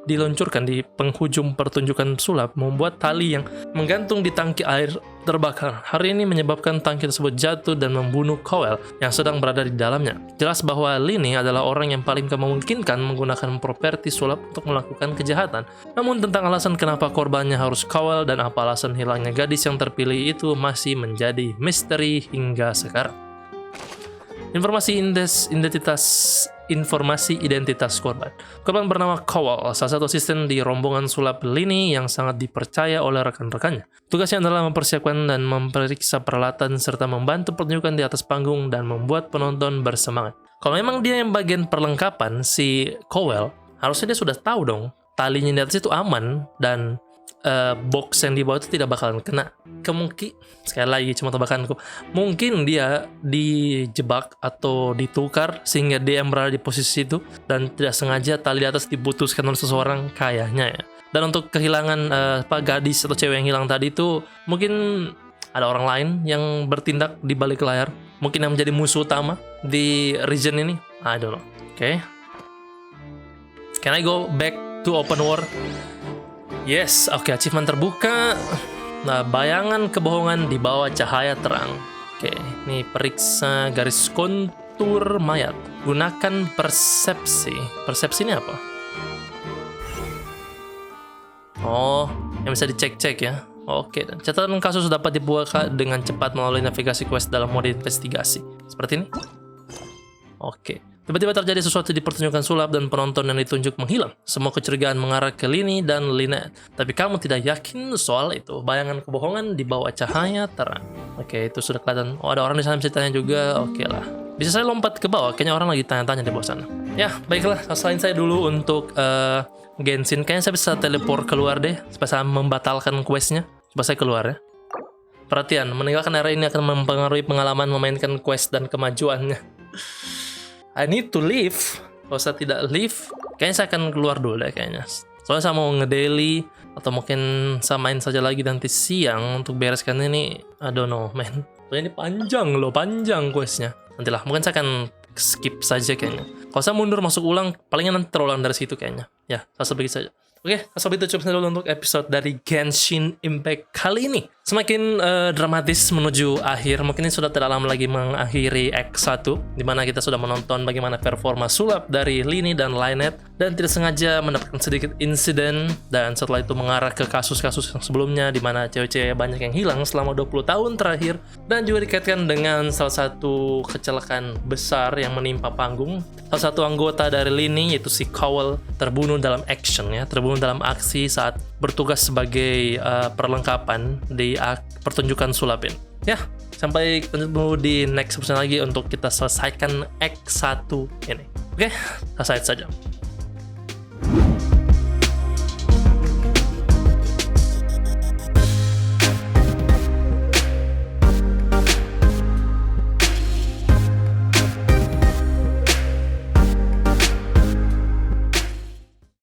diluncurkan di penghujung pertunjukan sulap membuat tali yang menggantung di tangki air terbakar. Hari ini menyebabkan tangki tersebut jatuh dan membunuh Cowell yang sedang berada di dalamnya. Jelas bahwa Linny adalah orang yang paling memungkinkan menggunakan properti sulap untuk melakukan kejahatan. Namun tentang alasan kenapa korbannya harus Cowell dan apa alasan hilangnya gadis yang terpilih itu masih menjadi misteri hingga sekarang. Informasi identitas korban. Korban bernama Cowell, salah satu asisten di rombongan sulap Linny yang sangat dipercaya oleh rekan-rekannya. Tugasnya adalah mempersiapkan dan memeriksa peralatan serta membantu pertunjukan di atas panggung dan membuat penonton bersemangat. Kalau memang dia yang bagian perlengkapan, si Cowell, harusnya dia sudah tahu dong talinya di atas itu aman dan box yang di bawah itu tidak bakalan kena. Sekali lagi cuma tebakanku, mungkin dia dijebak atau ditukar sehingga dia yang berada di posisi itu dan tidak sengaja tali di atas diputuskan oleh seseorang, kayaknya ya. Dan untuk kehilangan gadis atau cewek yang hilang tadi itu, mungkin ada orang lain yang bertindak di balik layar, mungkin yang menjadi musuh utama di region ini. I don't know. Okay. Can I go back to open war? Yes, oke, achievement terbuka. Nah, bayangan kebohongan di bawah cahaya terang. Oke, ini periksa garis kontur mayat. Gunakan persepsi. Persepsi ini apa? Oh, yang bisa dicek-cek ya. Oke, dan catatan kasus dapat dibuka dengan cepat melalui navigasi quest dalam mode investigasi. Seperti ini. Oke. Tiba-tiba terjadi sesuatu di pertunjukan sulap dan penonton yang ditunjuk menghilang. Semua kecurigaan mengarah ke Lini dan Lynette. Tapi kamu tidak yakin soal itu. Bayangan kebohongan di bawah cahaya terang. Oke, itu sudah kelihatan. Oh, ada orang di sana bisa tanya juga. Oke lah. Bisa saya lompat ke bawah? Kayaknya orang lagi tanya-tanya di bawah sana. Ya, baiklah. Selain saya dulu untuk Genshin. Kayaknya saya bisa teleport keluar deh. Supaya saya membatalkan questnya. Supaya saya keluar ya. Perhatian, meninggalkan area ini akan mempengaruhi pengalaman memainkan quest dan kemajuannya. I need to leave. Kalau saya tidak leave, kayaknya saya akan keluar dulu deh kayaknya. Soalnya saya mau nge-daily atau mungkin saya main saja lagi nanti siang untuk bereskan ini. I don't know, man. Soalnya ini panjang loh, panjang questnya. Nantilah, mungkin saya akan skip saja kayaknya. Kalau saya mundur masuk ulang, palingnya nanti terulang dari situ kayaknya. Ya, saya begitu saja. Oke, asal itu cukup dulu untuk episode dari Genshin Impact kali ini. Semakin dramatis menuju akhir. Mungkin ini sudah tidak lama lagi mengakhiri Act 1, di mana kita sudah menonton bagaimana performa sulap dari Lini dan Lynette, dan tidak sengaja mendapatkan sedikit insiden, dan setelah itu mengarah ke kasus-kasus yang sebelumnya, di mana cewek-cewek banyak yang hilang selama 20 tahun terakhir, dan juga dikaitkan dengan salah satu kecelakaan besar yang menimpa panggung. Salah satu anggota dari Lini, yaitu si Cowell, terbunuh dalam action ya, terbunuh dalam aksi saat bertugas sebagai perlengkapan di pertunjukan sulap ini. Ya, sampai ketemu di next episode lagi untuk kita selesaikan Act 1 ini. Oke, selesai saja.